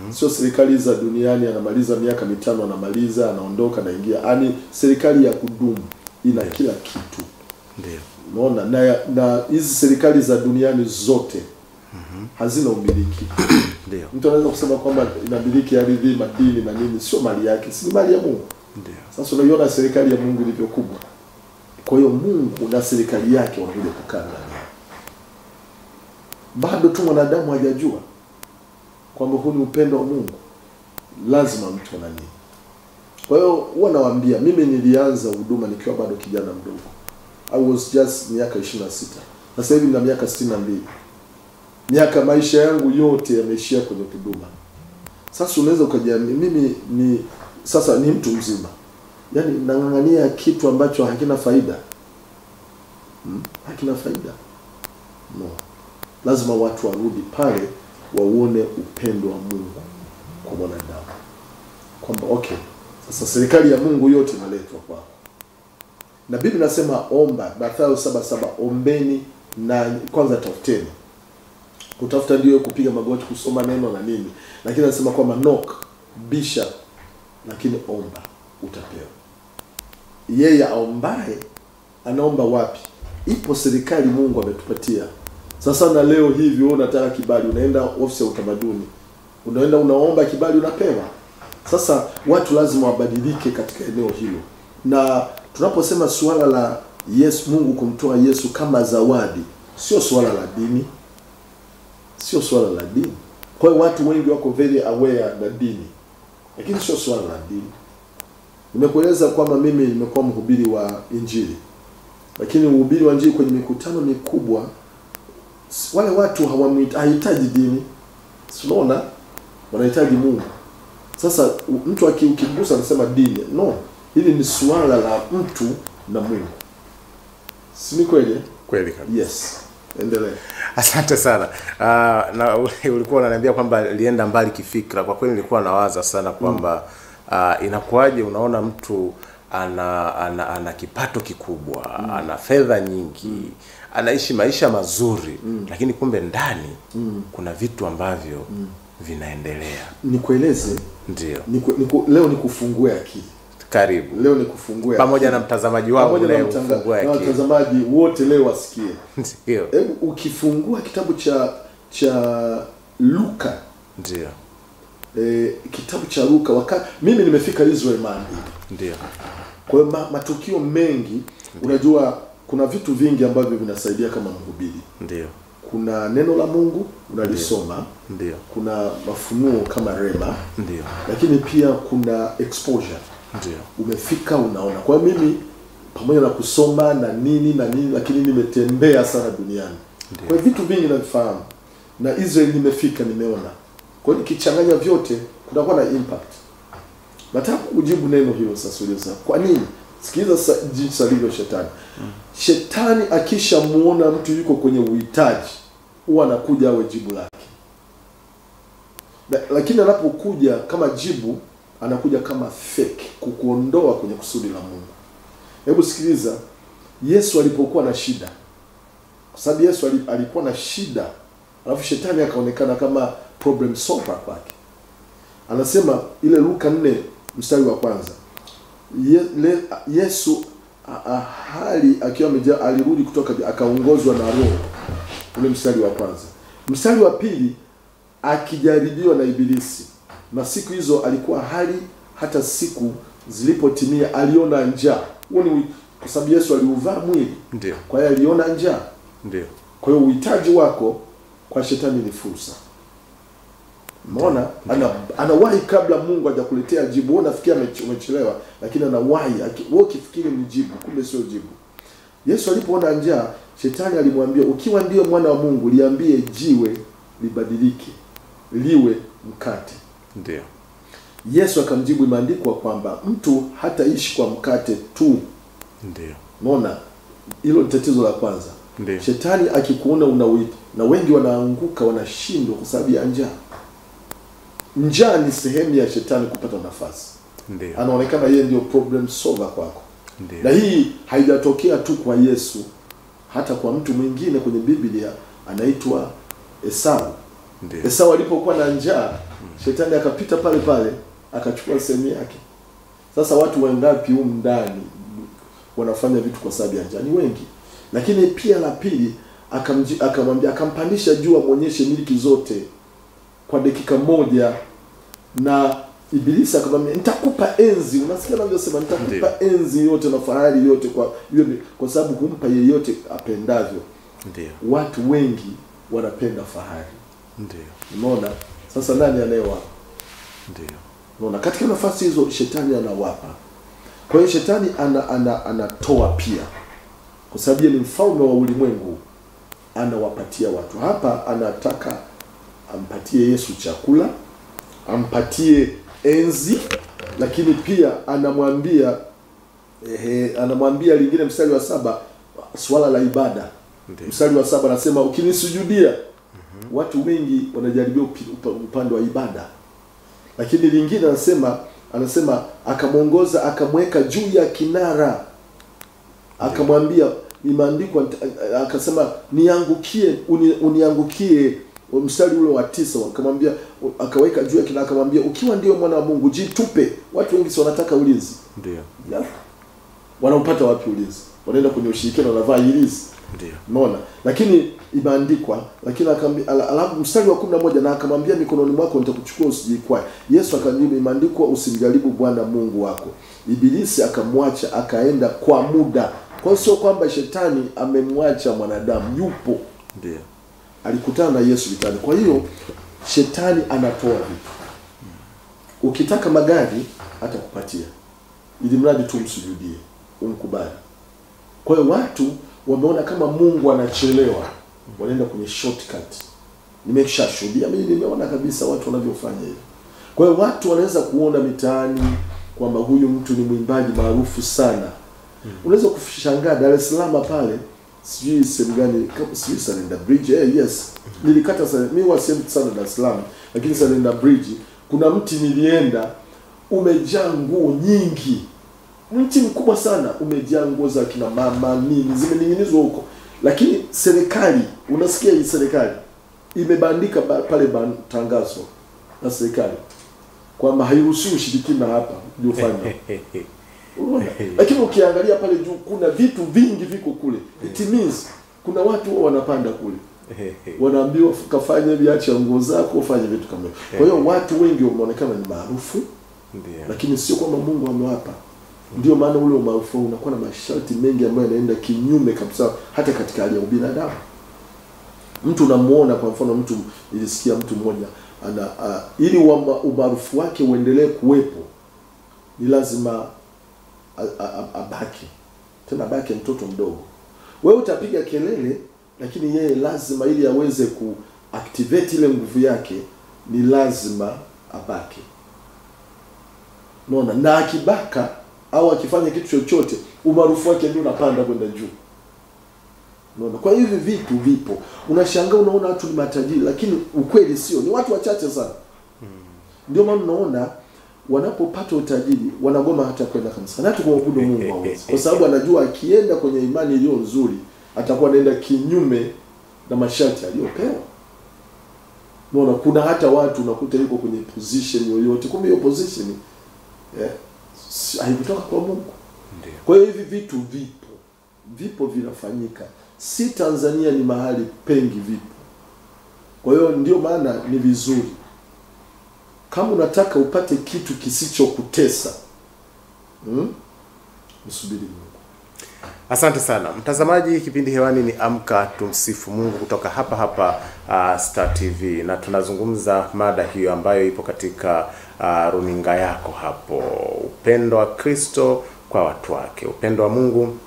Sio serikali za duniani anamaliza miaka 5 anamaliza anaondoka anaingia. Yaani serikali ya kudumu ina kila kitu. Ndiyo. Unaona, na hizi serikali za duniani zote hazina umiliki. Ndiyo. Mtu anaweza kusema kwamba inamiliki ardhi, madini na nini, sio mali yake, si mali ya Mungu. Ndiyo. Sasa unaiona serikali ya Mungu ilivyo kubwa. Kwa hiyo Mungu na serikali yake wanakuja kukaa ndani. Bado tu mwanadamu hajajua kwamba huu ni upendo wa Mungu. Lazima mtu anani. Kwa hiyo huwa nawaambia, mimi nilianza huduma nikiwa bado kijana mdogo. I was just miaka 26. Sasa hivi nina miaka 62. Maisha yangu yote yameishia kwenye huduma. Sasa unaweza ukajiamini mimi sasa ni mtu mzima. Yaani nang'ang'ania kitu ambacho hakina faida. Hakina faida. No. Lazima watu warudi pale waone upendo wa Mungu kwa mwanadamu. Kwamba okay, sasa serikali ya Mungu yote inaletwa kwako. Na Biblia inasema omba, Mathayo 7:7, ombeni na kwanza tafuteni. Kutafuta ndio kupiga magoti, kusoma neno na nini. Lakini anasema kwamba knock, bisha, lakini omba utapewa. Yeye aombaye anaomba wapi? Ipo serikali Mungu ametupatia. Sasa na leo hivi wewe unataka kibali, unaenda ofisi ya utamaduni. Unaenda unaomba kibali unapewa. Sasa watu lazima wabadilike katika eneo hilo. Na tunaposema suala la Mungu kumtoa Yesu kama zawadi, sio suala la dini. Sio suala la dini. Kwa hiyo watu wengi wako very aware na dini. Lakini sio suala la dini. Nimekueleza kwamba mimi nimekuwa mhubiri wa Injili. Lakini uhubiri wa Injili kwenye mikutano mikubwa, wale watu hawahitaji dini. Unaona? Wanahitaji Mungu. Sasa mtu ukigusa anasema dini. No, hili ni suala la mtu na Mungu. Si ni kweli? Kweli kabisa. Yes. Endelea. Asante sana. Na ulikuwa unaniambia kwamba lienda mbali kifikra. Kwa kweli nilikuwa nawaza sana kwamba inakuwaje unaona mtu ana kipato kikubwa, ana fedha nyingi, anaishi maisha mazuri, lakini kumbe ndani kuna vitu ambavyo vinaendelea. Nikueleze? Ndio. Leo nikufungue akili. Karibu. Leo nikufungue pamoja na mtazamaji wangu leo ufungue akili. Watazamaji wote leo wasikie. Ndio. Hebu ukifungua kitabu cha Luka. Ndio. Kitabu cha Luka, mimi nimefika Israel mara. Ndio. Kwa hiyo matukio mengi, unajua kuna vitu vingi ambavyo vinasaidia kama mhubiri. Ndio. Kuna neno la Mungu unalisoma. Ndio. Kuna mafunuo kama rema. Ndio. Lakini pia kuna exposure. Ndio. Umefika unaona. Kwa hiyo mimi pamoja na kusoma na nini lakini nimetembea sana duniani. Ndio. Kwa hiyo vitu vingi navifahamu. Na Israel nimefika nimeona. Kwa hiyo nikichanganya vyote kutakuwa na impact. Nataka kujibu neno hilo sasa uliza. Kwa nini? Sikiliza jinsi alivyo shetani. Shetani akishamuona mtu yuko kwenye uhitaji, huwa anakuja awe jibu lake. Lakini anapokuja kama jibu, anakuja kama fake, kukuondoa kwenye kusudi la Mungu. Hebu sikiliza, Yesu alipokuwa na shida. Kwa sababu Yesu alikuwa na shida, alafu shetani akaonekana kama problem solver kwake. Anasema ile Luka 4 mstari wa kwanza. Yesu hali akiwa alirudi kutoka akaongozwa na Roho. Ule mstari wa kwanza. Mstari wa pili, akijaribiwa na Ibilisi. Na siku hizo alikuwa hali, hata siku zilipotimia aliona njaa. Huo ni kwa sababu Yesu aliuvaa mwili. Ndio. Kwa hiyo aliona njaa. Ndio. Kwa hiyo uhitaji wako kwa shetani ni fursa. Umeona? Anawahi kabla Mungu hajakuletea jibu. Wewe unafikia umechelewa, lakini anawahi. Wewe ukifikiri ni jibu, kumbe sio jibu. Yesu alipoona njaa, shetani alimwambia, ukiwa ndio mwana wa Mungu, liambie jiwe libadilike liwe mkate. Ndio. Yesu akamjibu, imeandikwa kwamba mtu hataishi kwa mkate tu. Ndio. Umeona? Hilo ni tatizo la kwanza. Ndio. Shetani akikuona unawita, na wengi wanaanguka, wanashindwa kwa sababu ya njaa. Njaa ni sehemu ya shetani kupata nafasi. Ndio. Anaonekana yeye ndio problem solver kwako. Ndio. Na hii haijatokea tu kwa Yesu, hata kwa mtu mwingine kwenye Biblia anaitwa Esau. Ndio. Esau alipokuwa na njaa, shetani akapita pale pale akachukua sehemu yake. Sasa watu wangapi huko ndani wanafanya vitu kwa sababu ya njaa? Ni wengi. Lakini pia la pili, akamwambia, akampandisha juu amuonyeshe miliki zote kwa dakika moja, na Ibilisi akamwambia, nitakupa enzi. Unasikia anavyosema, nitakupa enzi yote na fahari yote kwa sababu humpa yeyote apendavyo. Ndio. Watu wengi wanapenda fahari. Ndio. Umeona? Sasa nani anayewapa? Ndio. Unaona, katika nafasi hizo shetani anawapa. Kwa hiyo shetani anatoa pia. Kwa sababu yeye ni mfalme wa ulimwengu, anawapatia watu. Hapa anataka ampatie Yesu chakula, ampatie enzi, lakini pia anamwambia lingine mstari wa 7 swala la ibada. Ndiyo. Mstari wa 7 anasema ukinisujudia. Watu wengi wanajaribu upande wa ibada. Lakini lingine anasema akamuongoza, akamweka juu ya kinara. Akamwambia, imeandikwa, akasema uniangukie. Mstari ule wa 9 akamwambia, akaweka juu ya kinara, akamwambia, ukiwa ndio mwana wa Mungu jitupe. Watu wengi wanataka ulinzi. Ndio. Wanaupata wapi ulinzi? Wanaenda kwenye ushirikina, wanavaa ilizi. Ndio. Umeona? Lakini imeandikwa, lakini akamwambia, alafu mstari wa 11, na akamwambia, mikononi mwako nitakuchukua usijikwae. Yesu akamjibu, imeandikwa, usimjaribu Bwana Mungu wako. Ibilisi akamwacha akaenda kwa muda. Kwa hiyo sio kwamba shetani amemwacha mwanadamu, yupo. Ndio. Alikutana na Yesu vitani. Kwa hiyo shetani anatoa vitu. Ukitaka magari atakupatia. ili mradi tu msujudie, umkubali. Kwa hiyo watu wameona kama Mungu anachelewa, wanaenda kwenye shortcut. Nimeshashuhudia mimi, nimeona kabisa watu wanavyofanya hivyo. Kwa hiyo watu wanaweza kuona mitaani kwamba huyu mtu ni mwimbaji maarufu sana. Unaweza kushangaa Dar es Salaam pale, sijui sehemu gani, sijui Salenda Bridge. Yes. Nilikata sana, mimi wasema sana Dar es Salaam, lakini Salenda Bridge kuna mti nilienda umejaa nguo nyingi. Mti mkubwa sana umejaa nguo za kina mama nini zimening'inizwa huko. Lakini serikali, unasikia hii serikali imebandika pale tangazo na serikali kwamba hairuhusiwi ushirikina hapa ndio fanya. Unaona? Lakini ukiangalia pale juu kuna vitu vingi viko kule. It means kuna watu wanapanda kule. Wanaambiwa kafanye hivi, acha nguo zako, ufanye vitu kama hivyo. Kwa hiyo watu wengi wameonekana ni maarufu. Ndio. Lakini sio kwamba Mungu amewapa. Ndio maana ule umaarufu unakuwa na masharti mengi ambayo yanaenda kinyume kabisa hata katika hali ya ubinadamu. Mtu unamuona, kwa mfano mtu, nilisikia mtu mmoja ili umaarufu wake uendelee kuwepo ni lazima abaki. Tena abaki mtoto mdogo. Wewe utapiga kelele, lakini yeye lazima, ili aweze kuactivate ile nguvu yake, ni lazima abaki. Unaona? Na akibaka au akifanya kitu chochote, umaarufu wake ndio unapanda kwenda juu. Unaona? Kwa hivi vitu vipo. Unashangaa, unaona watu ni matajiri, lakini ukweli sio, ni watu wachache sana. Ndio maana unaona wanapopata utajiri wanagoma hata kwenda kanisa, hata kuabudu Mungu hawezi. Kwa sababu anajua akienda kwenye imani iliyo nzuri atakuwa anaenda kinyume na masharti aliyopewa. Unaona? Kuna hata watu unakuta yuko kwenye position yoyote, kumbe hiyo position haikutoka kwa Mungu. Ndio. Kwa hiyo hivi vitu vipo vinafanyika. Si Tanzania, ni mahali pengi vipo. Kwa hiyo ndio maana ni vizuri, kama unataka upate kitu kisichokutesa, msubiri Mungu. Asante sana mtazamaji, kipindi hewani ni Amka Tumsifu Mungu kutoka hapa Star TV, na tunazungumza mada hiyo ambayo ipo katika runinga yako hapo, upendo wa Kristo kwa watu wake, upendo wa Mungu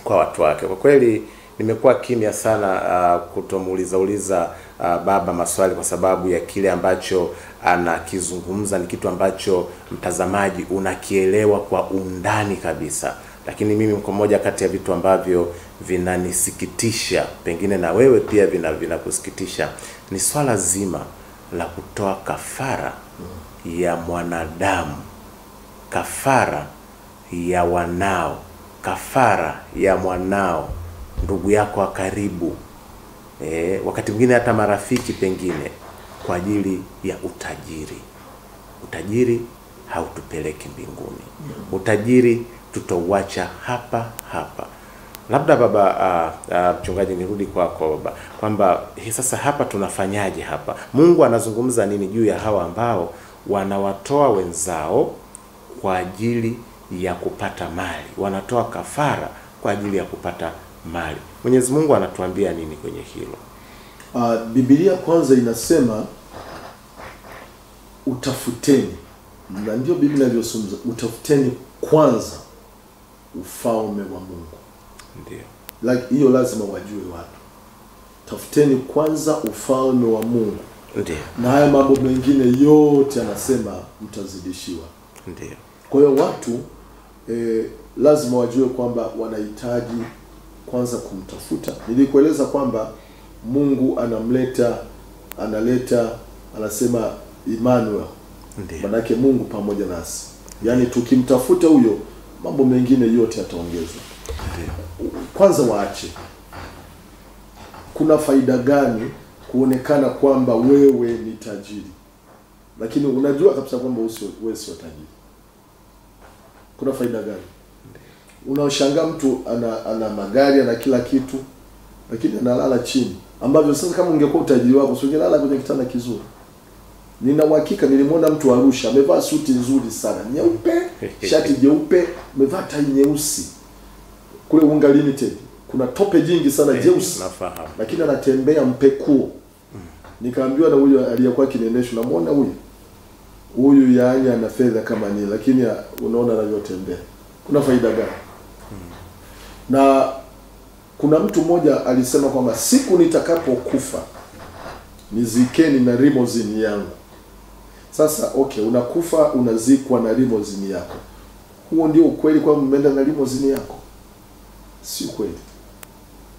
kwa watu wake. Kwa kweli nimekuwa kimya sana kutomuuliza baba maswali, kwa sababu ya kile ambacho anakizungumza ni kitu ambacho mtazamaji unakielewa kwa undani kabisa. Lakini mimi mko moja kati ya vitu ambavyo vinanisikitisha, pengine na wewe pia vinakusikitisha, ni swala zima la kutoa kafara ya mwanadamu, kafara ya wanao, kafara ya mwanao, ndugu yako wa karibu, wakati mwingine hata marafiki pengine, kwa ajili ya utajiri. Utajiri hautupeleki mbinguni. Utajiri tutauacha hapa. Labda baba, mchungaji, nirudi kwako baba, kwamba sasa hapa tunafanyaje hapa? Mungu anazungumza nini juu ya hawa ambao wanawatoa wenzao kwa ajili ya kupata mali, wanatoa kafara kwa ajili ya kupata mali? Mwenyezi Mungu anatuambia nini kwenye hilo? Biblia kwanza inasema utafuteni, na ndio Biblia inayosema utafuteni kwanza ufalme wa Mungu. Ndio. Hiyo lazima wajue watu. Tafuteni kwanza ufalme wa Mungu. Ndio. Na haya mambo mengine yote anasema mtazidishiwa. Ndio. Kwa hiyo watu lazima wajue kwamba wanahitaji kwanza kumtafuta. Nilikueleza kwamba Mungu anasema Emmanuel. Ndio. Manake Mungu pamoja nasi. Yaani tukimtafuta huyo, mambo mengine yote yataongezwa. Kwanza waache. Kuna faida gani kuonekana kwamba wewe ni tajiri, lakini unajua kabisa kwamba wewe sio tajiri? Kuna faida gani? Unaoshangaa mtu ana magari, ana kila kitu, lakini analala chini, ambavyo sasa kama ungekuwa utajiri wako usingelala kwenye kitanda kizuri. Nina uhakika nilimwona mtu Arusha amevaa suti nzuri sana nyeupe, shati jeupe, amevaa tai nyeusi. Kule Unga Limited kuna tope jingi sana jeusi, nafahamu, lakini anatembea mpekuo. Nikaambiwa na huyo aliyekuwa kiniendesha, namuona huyu huyu yaani ana fedha kama nini, lakini unaona anavyotembea. Kuna faida gani? Na kuna mtu mmoja alisema kwamba siku nitakapokufa nizikeni na limousine yangu. Sasa okay, unakufa unazikwa na limousine yako. Huo ndio ukweli kwamba umeenda na limousine yako? Si kweli.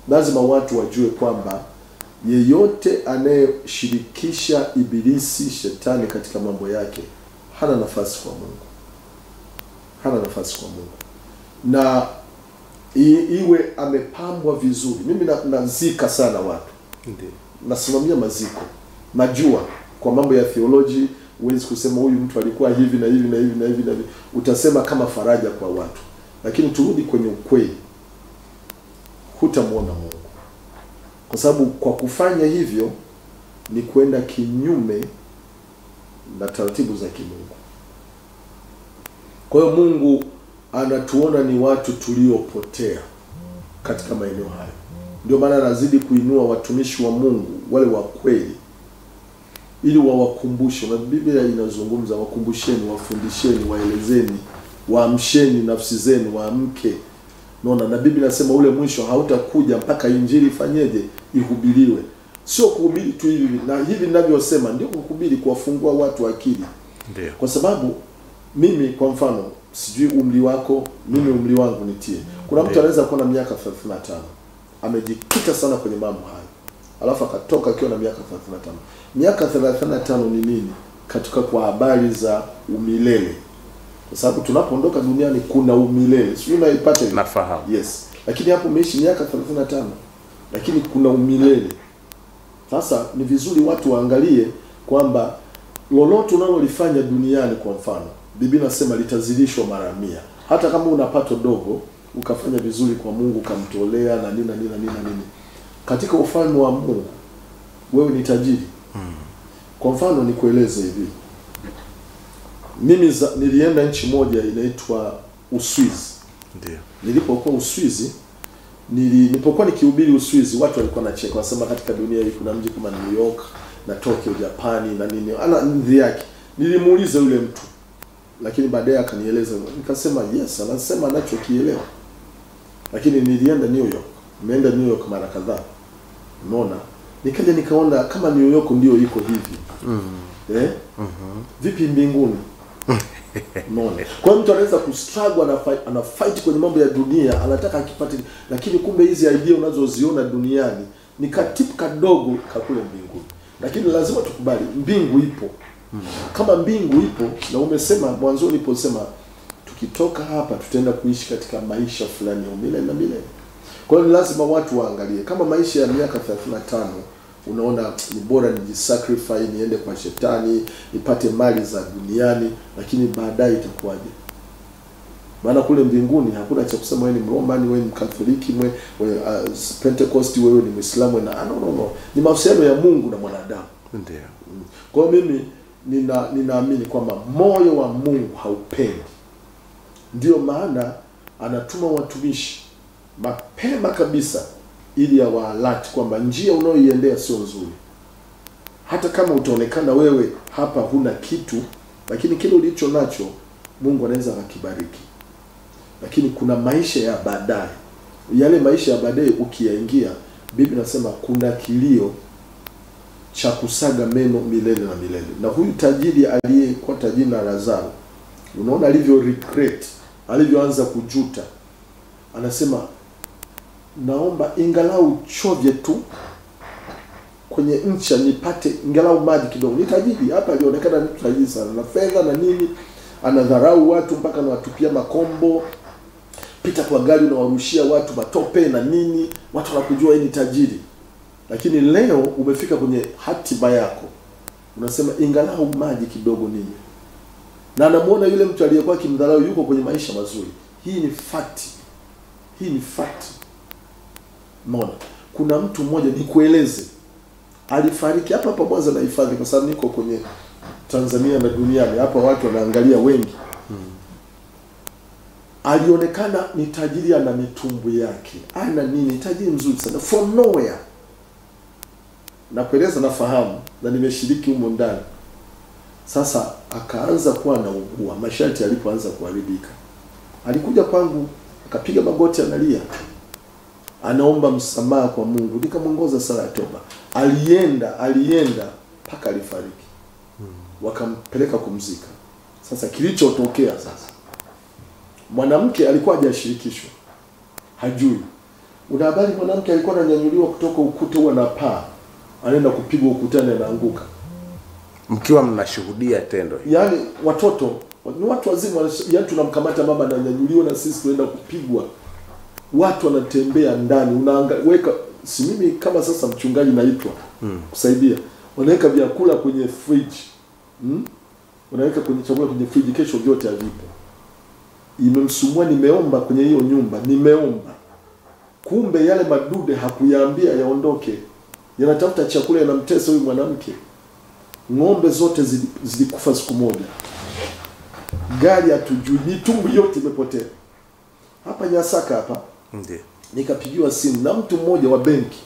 Lazima watu wajue kwamba yeyote anayeshirikisha ibilisi, shetani katika mambo yake hana nafasi kwa Mungu. Hana nafasi kwa Mungu. Na iwe amepambwa vizuri. Mimi nazika sana watu. Ndiyo. Nasimamia maziko. Najua kwa mambo ya theology huwezi kusema huyu mtu alikuwa hivi na hivi na hivi na hivi na hivi. Utasema kama faraja kwa watu. Lakini turudi kwenye ukweli. Hutamuona Mungu. Kwa sababu kwa kufanya hivyo ni kwenda kinyume na taratibu za kimungu. Kwa hiyo Mungu anatuona ni watu tuliopotea katika maeneo hayo. Ndio maana anazidi kuinua watumishi wa Mungu wale wa kweli ili wawakumbushe. Na Biblia inazungumza wakumbusheni, wafundisheni, waelezeni, waamsheni nafsi zenu, waamke. Naona na Biblia inasema ule mwisho hautakuja mpaka injili ifanyeje? Ihubiriwe. Sio kuhubiri tu hivi, na hivi ninavyosema ndio kuhubiri, kuwafungua watu akili. Ndio. Kwa sababu mimi kwa mfano sijui umri wako, mimi umri wangu nitie. Kuna mtu anaweza kuwa na miaka 35. Amejikita sana kwenye mambo haya. Alafu akatoka akiwa na miaka 35. Miaka 35 ni nini katika kwa habari za umilele? Kwa sababu tunapoondoka duniani kuna umilele. Sio unaipata hiyo? Nafahamu. Yes. Lakini hapo umeishi miaka 35. Lakini kuna umilele. Sasa ni vizuri watu waangalie kwamba lolote unalolifanya duniani kwa mfano, Biblia inasema litazidishwa mara 100. Hata kama una pato dogo, ukafanya vizuri kwa Mungu, ukamtolea na nini na nini na nini na nini. Katika ufalme wa Mungu, wewe ni tajiri. Kwa mfano nikueleze hivi. Mimi nilienda nchi moja inaitwa Uswizi. Ndio. Nilipokuwa Uswizi, nilipokuwa nikihubiri Uswizi, watu walikuwa wanacheka, wasema katika dunia hii kuna mji kama New York na Tokyo Japani na nini. Ana ndhi yake. Nilimuuliza yule mtu. Lakini baadaye akanieleza, nikasema yes, anasema anachokielewa. Lakini nilienda New York. Nimeenda New York mara kadhaa. Unaona? Nikaja nikaona kama New York ndio iko hivi. Vipi mbinguni? Unaona? Kwa mtu anaweza kustruggle, ana fight kwenye mambo ya dunia, anataka akipate, lakini kumbe hizi idea unazoziona duniani ni katipu kadogo kakule mbinguni. Lakini lazima tukubali mbingu ipo. Kama mbingu ipo, na umesema mwanzo uliposema tukitoka hapa tutaenda kuishi katika maisha fulani ya milele na milele. Kwa hiyo lazima watu waangalie kama maisha ya miaka 35 unaona ni bora nijisacrifice niende kwa shetani, nipate mali za duniani, lakini baadaye itakuwaje? Maana kule mbinguni hakuna cha kusema wewe ni Mromani, wewe ni Mkatoliki, wewe Pentecost, wewe ni Muislamu na no. Ni mahusiano ya Mungu na mwanadamu. Ndio. Kwa hiyo mimi ninaamini kwamba moyo wa Mungu haupendi. Ndio maana anatuma watumishi mapema kabisa ili awaalati kwamba njia unayoiendea sio nzuri. Hata kama utaonekana wewe hapa huna kitu, lakini kile ulicho nacho Mungu anaweza kukibariki. Lakini kuna maisha ya baadaye. Yale maisha ya baadaye ukiyaingia, Biblia inasema kuna kilio cha kusaga meno milele na milele. Na huyu tajiri aliyekuwa tajiri na Lazaro, unaona alivyo regret, alivyoanza kujuta. Anasema naomba ingalau chovye tu kwenye ncha nipate ingalau maji kidogo. Ni tajiri hapa, alionekana ni tajiri sana na fedha na nini, anadharau watu mpaka anawatupia makombo, pita kwa gari unawarushia watu matope na nini, watu wanakujua yeye ni tajiri. Lakini leo umefika kwenye hatima yako, unasema ingalau maji kidogo nini. Na anamuona yule mtu aliyekuwa kimdharau yuko kwenye maisha mazuri. Hii ni fact. Hii ni fact. Mbona kuna mtu mmoja nikueleze, alifariki hapa Mwanza na hifadhi, kwa sababu niko kwenye Tanzania na duniani hapa watu wanaangalia wengi. Alionekana ni tajiri, ana mitumbu yake, ana nini, tajiri mzuri sana from nowhere. Na kueleza nafahamu na nimeshiriki humo ndani. Sasa akaanza kuwa anaugua. Masharti alipoanza kuharibika, alikuja kwangu akapiga magoti analia, anaomba msamaha kwa Mungu. Nikamwongoza sala ya toba. Alienda mpaka alifariki. Wakampeleka kumzika. Sasa kilichotokea sasa, mwanamke alikuwa hajashirikishwa, hajui. Una habari mwanamke alikuwa ananyanyuliwa kutoka ukuta huo na paa, anaenda kupigwa ukutani, anaanguka. Mkiwa mnashuhudia tendo hili. Yaani watoto ni watu wazima, yaani tunamkamata mama ananyanyuliwa na sisi tunaenda kupigwa. Watu wanatembea ndani, unaweka, si mimi kama sasa mchungaji naitwa kusaidia. Wanaweka vyakula kwenye fridge. Unaweka kwenye chakula kwenye fridge, kesho vyote havipo. Imemsumua, nimeomba kwenye hiyo nyumba, nimeomba. Kumbe yale madude hakuyaambia yaondoke. Yanatafuta chakula, yanamtesa huyu mwanamke. Ng'ombe zote zilikufa siku moja. Gari hatujui, mitumbu yote imepotea. Hapa Nyasaka hapa. Ndiyo. Nikapigiwa simu na mtu mmoja wa benki.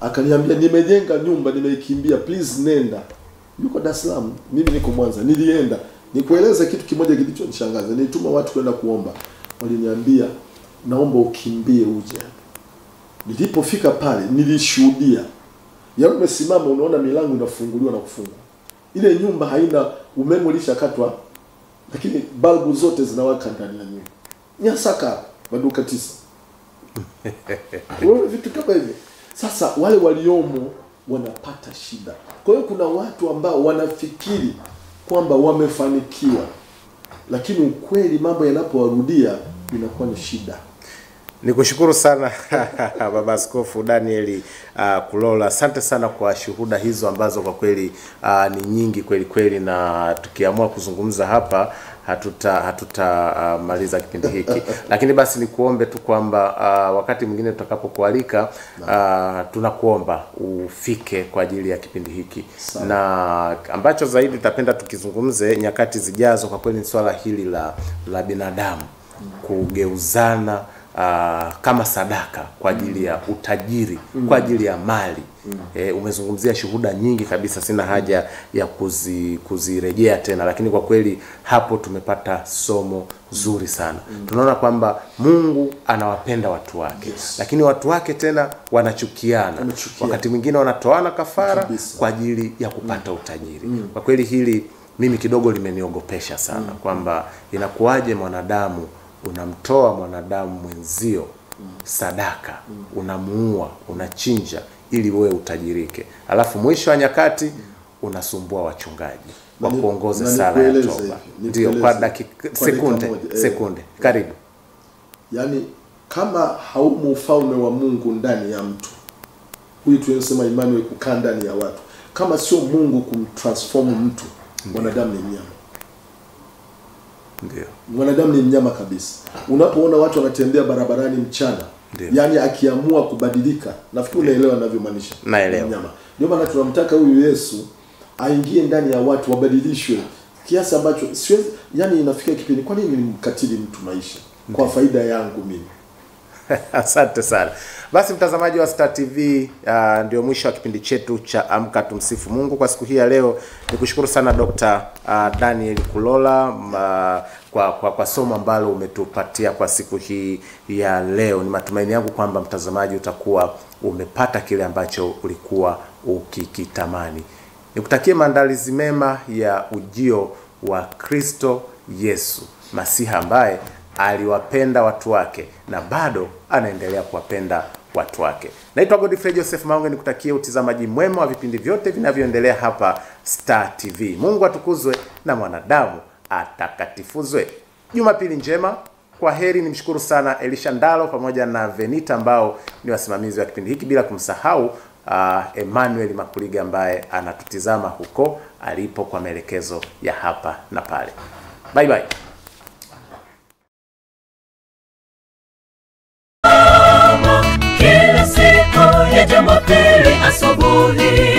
Akaniambia nimejenga nyumba, nimeikimbia, please nenda. Yuko Dar es Salaam, mimi niko Mwanza. Nilienda. Nikueleza kitu kimoja kilichonishangaza. Nilituma watu kwenda kuomba. Waliniambia naomba ukimbie uje. Nilipofika pale nilishuhudia. Yaani umesimama unaona milango inafunguliwa na kufungwa. Ile nyumba haina umeme, ulishakatwa, lakini balbu zote zinawaka ndani ya nyumba. Nyasaka maduka 9. Wewe vitu kama hivi. Sasa wale waliomo wanapata shida. Kwa hiyo kuna watu ambao wanafikiri kwamba wamefanikiwa, lakini ukweli mambo yanapowarudia inakuwa ni shida. Nikushukuru sana Baba Askofu Daniel Kulola. Asante sana kwa shuhuda hizo ambazo kwa kweli ni nyingi kweli kweli, na tukiamua kuzungumza hapa hatutamaliza kipindi hiki. Lakini basi nikuombe tu kwamba wakati mwingine tutakapokualika tunakuomba ufike kwa ajili ya kipindi hiki. Na ambacho zaidi tutapenda tukizungumze nyakati zijazo kwa kweli ni swala hili la binadamu kugeuzana kama sadaka kwa ajili ya utajiri, kwa ajili ya mali. Umezungumzia shuhuda nyingi kabisa, sina haja ya kuzirejea tena, lakini kwa kweli hapo tumepata somo zuri sana. Tunaona kwamba Mungu anawapenda watu wake, lakini watu wake tena wanachukiana. Wakati mwingine wanatoana kafara kwa ajili ya kupata utajiri. Kwa kweli hili mimi kidogo limeniogopesha sana, kwamba inakuwaje mwanadamu unamtoa mwanadamu mwenzio sadaka, unamuua, unachinja ili wewe utajirike. Alafu mwisho wa nyakati unasumbua wachungaji wa kuongoza sala ya toba. Ndio, kwa dakika sekunde karibu. Yaani kama haumu ufalme wa Mungu ndani ya mtu, huyu tunasema Emmanuel, kukaa ndani ya watu, kama sio Mungu kumtransform mtu, mwanadamu ni mnyama. Ndio. Mwanadamu ni mnyama kabisa. Unapoona watu wanatembea barabarani mchana, yani akiamua kubadilika, nafikiri unaelewa ninavyomaanisha. Naelewa. Mnyama. Ndio maana tunamtaka huyu Yesu aingie ndani ya watu, wabadilishwe kiasi ambacho siwezi, yani inafika kipindi, kwa nini nimkatili mtu maisha kwa faida yangu mimi? Asante sana. Basi mtazamaji wa Star TV, ndio mwisho wa kipindi chetu cha Amka Tumsifu Mungu kwa siku hii ya leo. Nikushukuru sana Dr. Daniel Kulola kwa somo ambalo umetupatia kwa siku hii ya leo. Ni matumaini yangu kwamba mtazamaji utakuwa umepata kile ambacho ulikuwa ukikitamani. Nikutakie maandalizi mema ya ujio wa Kristo Yesu Masiha, ambaye aliwapenda watu wake na bado anaendelea kuwapenda watu wake. Naitwa Godfrey Joseph Maunge, nikutakie utazamaji mwema wa vipindi vyote vinavyoendelea hapa Star TV. Mungu atukuzwe na mwanadamu atakatifuzwe. Jumapili njema. Kwa heri. Nimshukuru sana Elisha Ndalo pamoja na Venita ambao ni wasimamizi wa kipindi hiki, bila kumsahau Emmanuel Makuliga ambaye anatutizama huko alipo kwa maelekezo ya hapa na pale. Bye bye. Kila siku ya Jumapili asubuhi